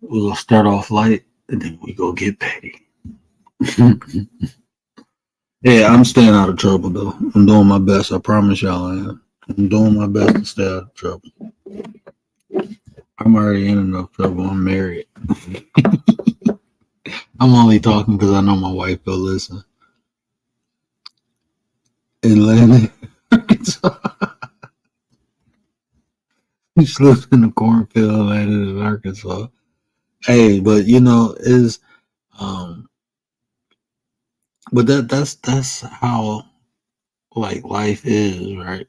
We're gonna start off light and then we go get petty. Yeah, I'm staying out of trouble though. I'm doing my best. I promise y'all I am. I'm doing my best to stay out of trouble. I'm already in enough trouble. I'm married. I'm only talking because I know my wife will listen. Atlanta, Arkansas. She lives in the cornfield, Atlanta, in Arkansas. Hey, but is um, but that's how like life is, right?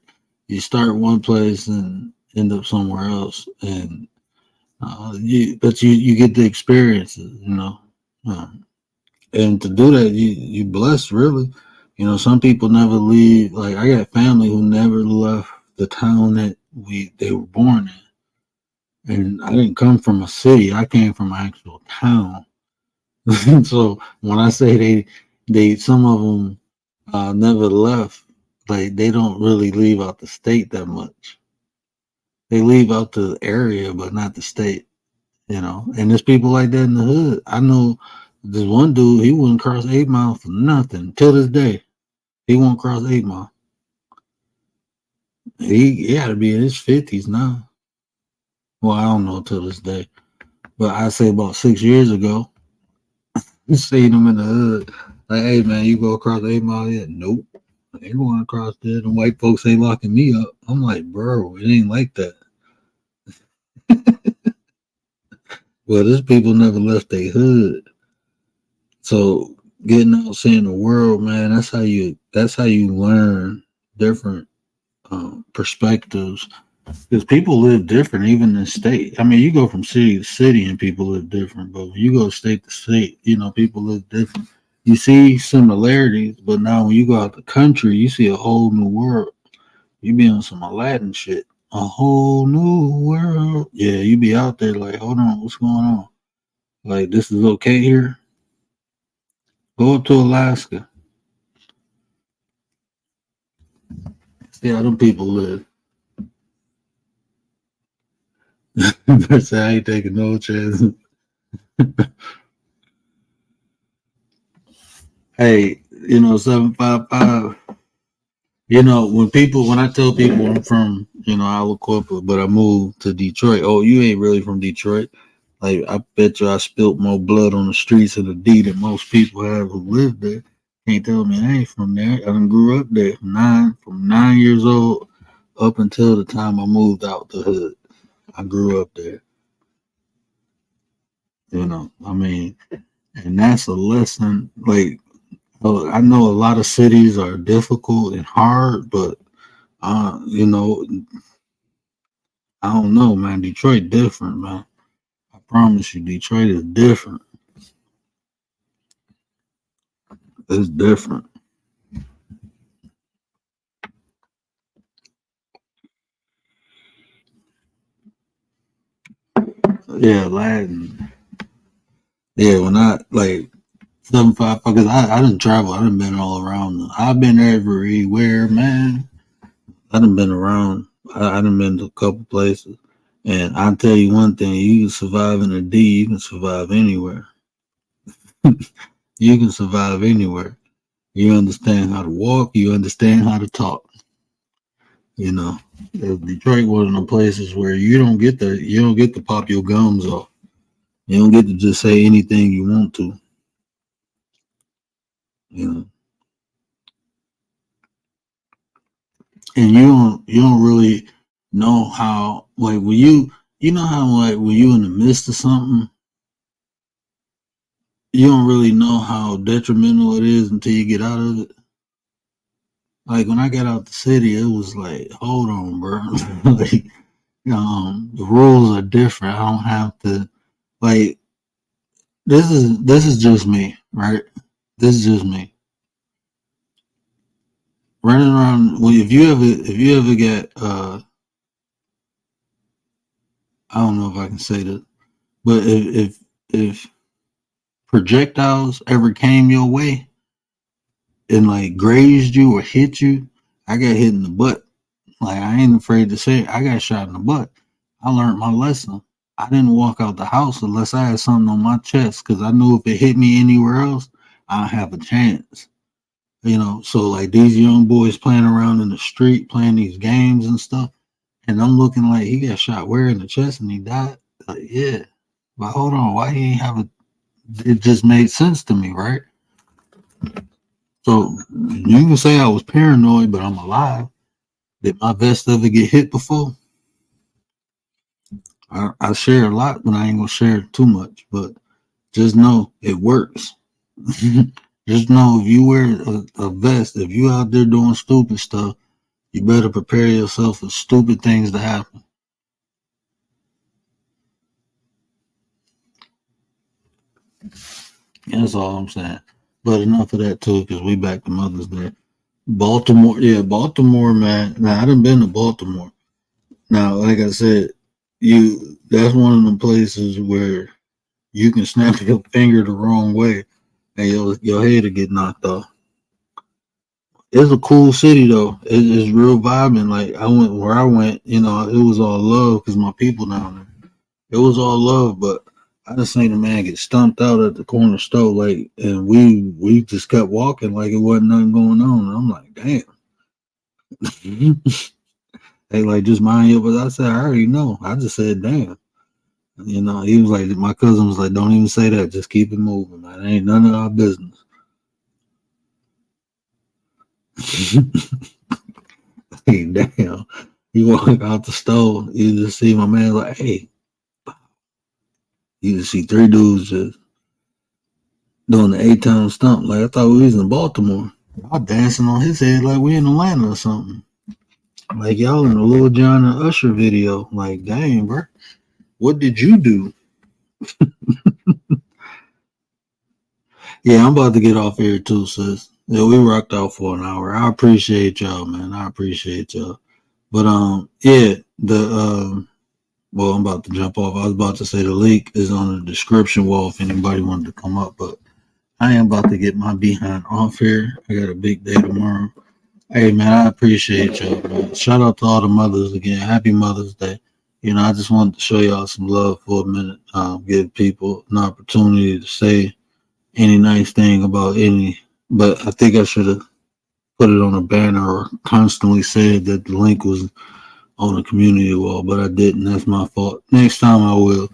You start one place and end up somewhere else, and you get the experiences, um, and to do that, you blessed really. Some people never leave. Like I got family who never left the town that they were born in, and I didn't come from a city. I came from an actual town. So when I say they some of them never left. Like they don't really leave out the state that much. They leave out the area, but not the state. And there's people like that in the hood. I know this one dude. He wouldn't cross 8 Mile for nothing till this day. He won't cross 8 Mile. He had to be in his 50s now. Well, I don't know till this day, but I say about 6 years ago, you seen him in the hood. Like, hey man, you go across 8 Mile yet? Nope. They going across there. The white folks ain't locking me up. I'm like, bro, it ain't like that. Well, these people never left their hood. So getting out, seeing the world, man, that's how you learn different perspectives. Because people live different, even in state. I mean, you go from city to city, and people live different. But when you go state to state, people live different. You see similarities, but now when you go out the country, you see a whole new world. You be on some Aladdin shit. A whole new world. Yeah, you be out there like, hold on, what's going on? Like, this is okay here? Go up to Alaska. See how them people live. I say I ain't taking no chances. Hey, 755. When I tell people I'm from, Aliquippa, but I moved to Detroit. Oh, you ain't really from Detroit. Like, I bet you I spilt more blood on the streets of the D than most people have who live there. Can't tell me I ain't from there. I done grew up there from 9 years old up until the time I moved out the hood. I grew up there. I mean, and that's a lesson. Like, I know a lot of cities are difficult and hard, but uh, you know, I don't know, man. Detroit different, man. I promise you, Detroit is different. It's different. Yeah, Latin. Yeah, when I like 755, because I didn't travel. I done been all around. I've been everywhere, man. I done been around. I done been to a couple places. And I'll tell you one thing, you can survive in a D, you can survive anywhere. You can survive anywhere. You understand how to walk, you understand how to talk. You know. Detroit one of the places where you don't get to pop your gums off. You don't get to just say anything you want to. You know. And you don't really know how, like, when you know how, like, when you in the midst of something, you don't really know how detrimental it is until you get out of it. Like when I got out the city, it was like, hold on, bro. Like, the rules are different. I don't have to, like, this is just me, right? This is just me. Running around, well, if you ever get I don't know if I can say this, but if projectiles ever came your way and like grazed you or hit you, I got hit in the butt. Like, I ain't afraid to say it. I got shot in the butt. I learned my lesson. I didn't walk out the house unless I had something on my chest, because I knew if it hit me anywhere else, I'd have a chance. So like these young boys playing around in the street, playing these games and stuff, and I'm looking like, he got shot where in the chest and he died. Like, yeah, but hold on, why he ain't have a? It just made sense to me, right? So you can say I was paranoid, but I'm alive. Did my vest ever get hit before? I share a lot, but I ain't gonna share too much. But just know it works. Just know, if you wear a vest, if you out there doing stupid stuff, you better prepare yourself for stupid things to happen. That's all I'm saying. But enough of that too, because we back to Mother's Day. Baltimore, yeah, Baltimore, man. Now I done been to Baltimore. Now, like I said, that's one of them places where you can snap your finger the wrong way and your head will get knocked off. It's a cool city though. It's real vibing. Like, I went where I went, it was all love because my people down there. It was all love, but I just seen a man get stumped out at the corner store, like, and we just kept walking like it wasn't nothing going on. And I'm like, damn. They like, just mind you, but I said, I already know. I just said, damn. He was like, my cousin was like, don't even say that. Just keep it moving, man. It ain't none of our business. Hey, damn. You walk out the store, you just see my man like, hey. You just see three dudes just doing the 8-town stump. Like, I thought we was in Baltimore. Y'all dancing on his head like we in Atlanta or something. Like y'all in a Lil Jon and Usher video. Like, dang, bro. What did you do? Yeah, I'm about to get off here too, sis. Yeah, we rocked out for an hour. I appreciate y'all, man. I appreciate y'all. But yeah, well, I'm about to jump off. I was about to say the link is on the description wall if anybody wanted to come up, but I am about to get my behind off here. I got a big day tomorrow. Hey, man, I appreciate y'all, man. Shout out to all the mothers again. Happy Mother's Day. I just wanted to show y'all some love for a minute. Give people an opportunity to say any nice thing about any. But I think I should have put it on a banner or constantly said that the link was on the community wall, but I didn't. That's my fault. Next time I will.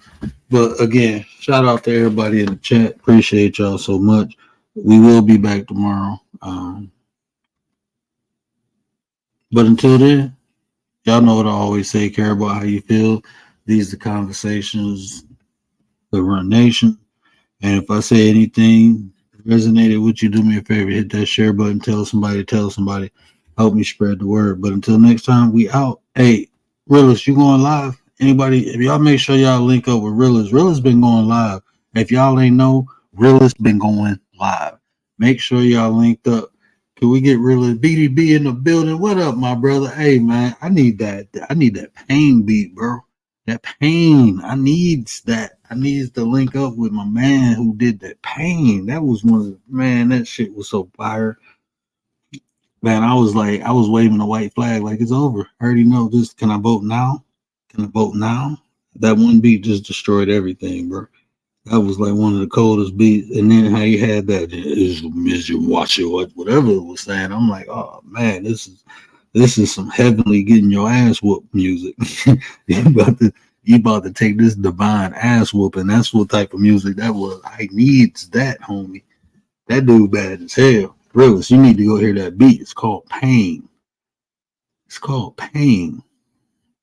But again, shout out to everybody in the chat. Appreciate y'all so much. We will be back tomorrow. But until then, y'all know what I always say, care about how you feel. These are the conversations that run nation. And if I say anything resonated with you, do me a favor, hit that share button, tell somebody, help me spread the word. But until next time, we out. Hey, Realist, you going live? Anybody, if y'all make sure y'all link up with Realist. Realist been going live. If y'all ain't know, Realist been going live. Make sure y'all linked up. Can we get Realist BDB in the building? What up, my brother? Hey, man, I need that pain beat, bro. That Pain. I needs that. I needs to link up with my man who did that Pain. That was one of the, man, that shit was so fire. Man, I was like, I was waving a white flag like it's over. I already know this. Can I vote now? Can I vote now? That one beat just destroyed everything, bro. That was like one of the coldest beats. And then how you had that is you watch it, whatever it was saying. I'm like, oh man, this is some heavenly getting your ass whooped music. you about to take this divine ass whooping. That's what type of music that was. I needs that, homie. That dude bad as hell. Realist, you need to go hear that beat. It's called Pain. It's called Pain.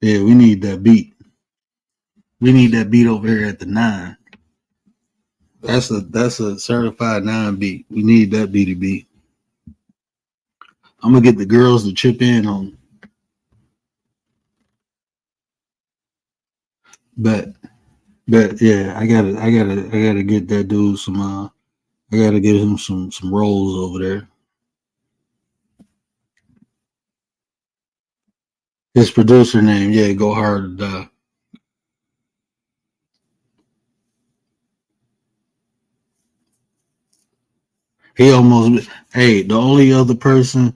Yeah, we need that beat. We need that beat over here at the 9. That's a certified 9 beat. We need that BDB. I'm gonna get the girls to chip in on. But yeah, I gotta get that dude some. I gotta give him some rolls over there. His producer name, yeah, Go Hard or Die. He almost. Hey, the only other person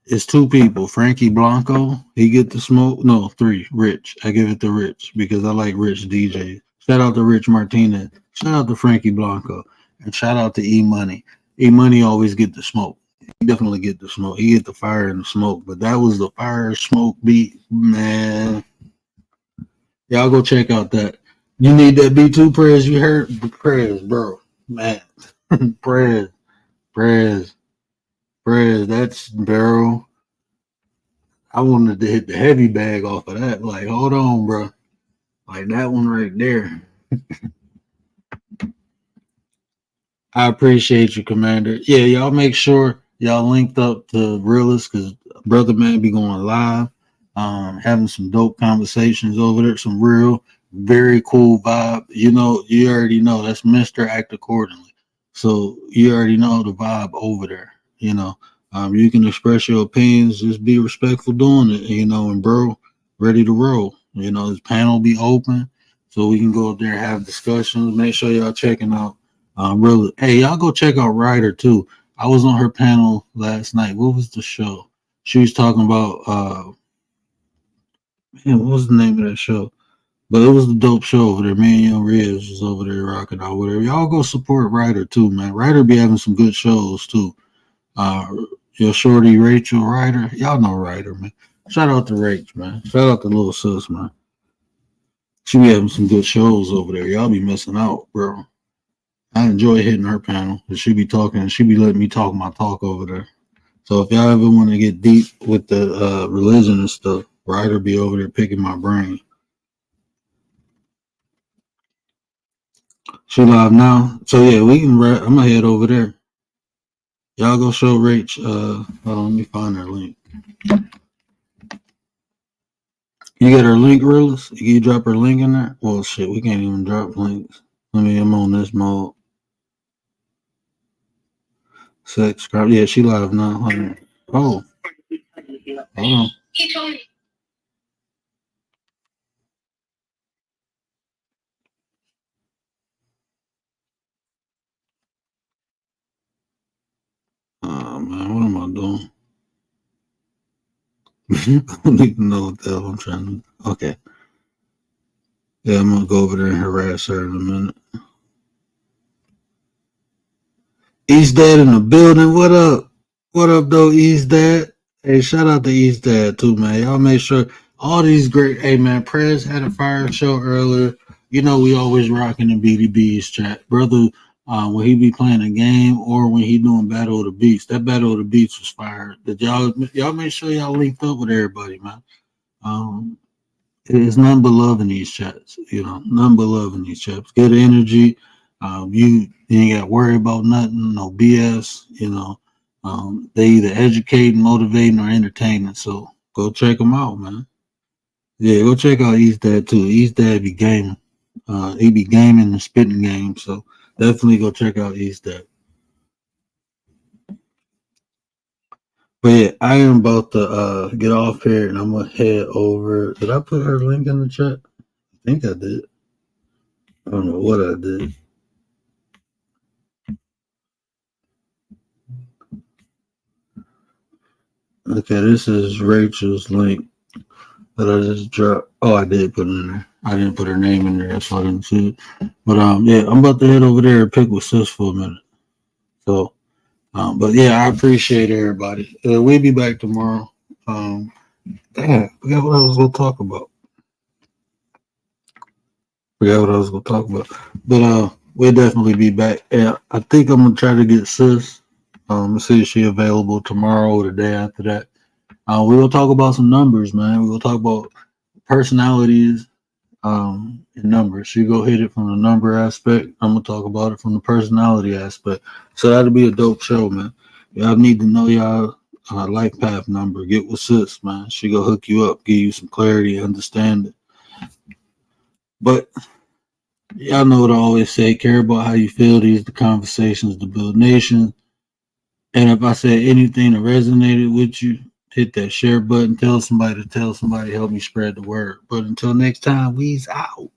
is 2 people. Frankie Blanco, he get the smoke. No, 3. Rich. I give it to Rich because I like Rich DJ. Shout out to Rich Martinez. Shout out to Frankie Blanco. And shout out to E Money. E Money always get the smoke. He definitely get the smoke. He get the fire and the smoke. But that was the fire smoke beat, man. Y'all go check out that. You need that beat too, Prez. You heard Prez, bro. Man. Prez. That's barrel. I wanted to hit the heavy bag off of that. Like, hold on, bro. Like that one right there. I appreciate you, Commander. Yeah, y'all make sure y'all linked up to Realist because Brother Man be going live, having some dope conversations over there, some real, very cool vibe. You know, you already know that's Mr. Act Accordingly. So you already know the vibe over there. You know, you can express your opinions, just be respectful doing it, you know, and bro, ready to roll. You know, this panel be open so we can go up there and have discussions. Make sure y'all checking out really, hey, y'all go check out Ryder too. I was on her panel last night. What was the show? She was talking about man, what was the name of that show? But it was a dope show over there. Me and Young Reds was over there rocking out with her. Y'all go support Ryder too, man. Ryder be having some good shows too. Your shorty Rachel Ryder. Y'all know Ryder, man. Shout out to Rach, man. Shout out to little sis, man. She be having some good shows over there. Y'all be missing out, bro. I enjoy hitting her panel. She be talking. She be letting me talk my talk over there. So if y'all ever want to get deep with the religion and stuff, Ryder be over there picking my brain. She live now. So yeah, we can. I'm gonna head over there. Y'all go show Rach. Hold on, let me find her link. You got her link, Realist? Can you drop her link in there? Well, shit, we can't even drop links. I'm on this mode. Sex, yeah, she live now. Oh, hold on. Oh man, what am I doing? I don't even know what the hell I'm trying to. Okay. Yeah, I'm gonna go over there and harass her in a minute. East Dad in the building. What up? What up, though, East Dad? Hey, shout out to East Dad too, man. Y'all make sure all these great. Hey, man, Prez had a fire show earlier. You know we always rocking the BDB's chat, brother. When he be playing a game or when he doing Battle of the Beats, that Battle of the Beats was fire. That y'all make sure y'all linked up with everybody, man. It's none but love in these chats, you know, none but love in these chats. Good energy. You ain't got to worry about nothing, no BS, you know. They either educating, motivating, or entertaining. So go check them out, man. Yeah, go check out East Dad too. East Dad be gaming. He be gaming and spitting games. So definitely go check out East Dad. But yeah, I am about to get off here and I'm gonna head over. Did I put her link in the chat? I think I did. I don't know what I did. Okay, this is Rachel's link that I just dropped. Oh, I did put it in there. I didn't put her name in there, so I didn't see it. But yeah, I'm about to head over there and pick with sis for a minute. So, but yeah, I appreciate everybody. We'll be back tomorrow. Damn, I forgot what I was gonna talk about. But we'll definitely be back. And I think I'm gonna try to get sis. See if she's available tomorrow or the day after that. We're gonna talk about some numbers, man. We're gonna talk about personalities and numbers. You go hit it from the number aspect. I'm gonna talk about it from the personality aspect. So that'll be a dope show, man. Y'all need to know y'all life path number. Get with sis, man. She gonna hook you up, give you some clarity, understanding. But y'all know what I always say: care about how you feel. These are the conversations to build nations. And if I said anything that resonated with you, hit that share button. Tell somebody to tell somebody. Help me spread the word. But until next time, we's out.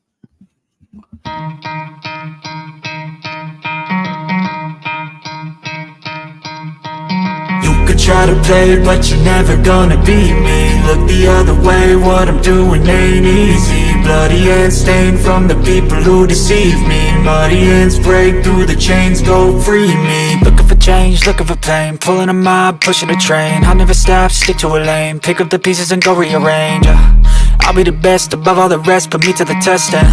You could try to play, but you're never gonna beat me. Look the other way, what I'm doing ain't easy. Bloody hands stained from the people who deceive me. Muddy hands break through the chains, go free me. Looking for change, looking for pain. Pulling a mob, pushing a train. I'll never stop, stick to a lane. Pick up the pieces and go rearrange. I'll be the best above all the rest, put me to the test and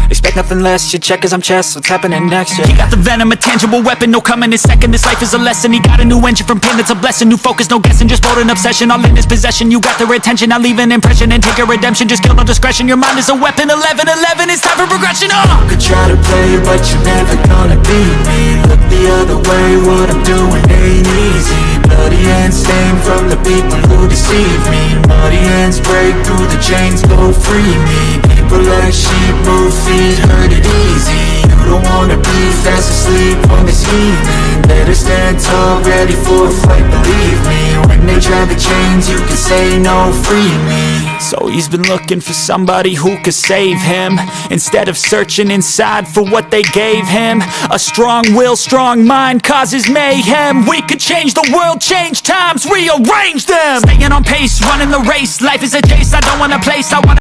expect nothing less, your check is I'm chess, what's happening next, yeah. He got the venom, a tangible weapon, no coming in second. This life is a lesson, he got a new engine from pain, it's a blessing. New focus, no guessing, just bold and obsession. All in his possession, you got their attention. I leave an impression and take a redemption, just kill no discretion. Your mind is a weapon, 11-11, it's time for progression. You could try to play, but you're never gonna beat me. Look the other way, what I'm doing ain't easy. Bloody hands stained from the people who deceive me. Muddy hands break through the chains, go free me. People like sheep move feet, heard it easy. You don't wanna be fast asleep on this evening. Better stand tall, ready for a fight, believe me. When they try the chains, you can say no, free me. So he's been looking for somebody who could save him, instead of searching inside for what they gave him. A strong will, strong mind causes mayhem. We could change the world, change times, rearrange them. Staying on pace, running the race. Life is a chase, I don't want a place, I want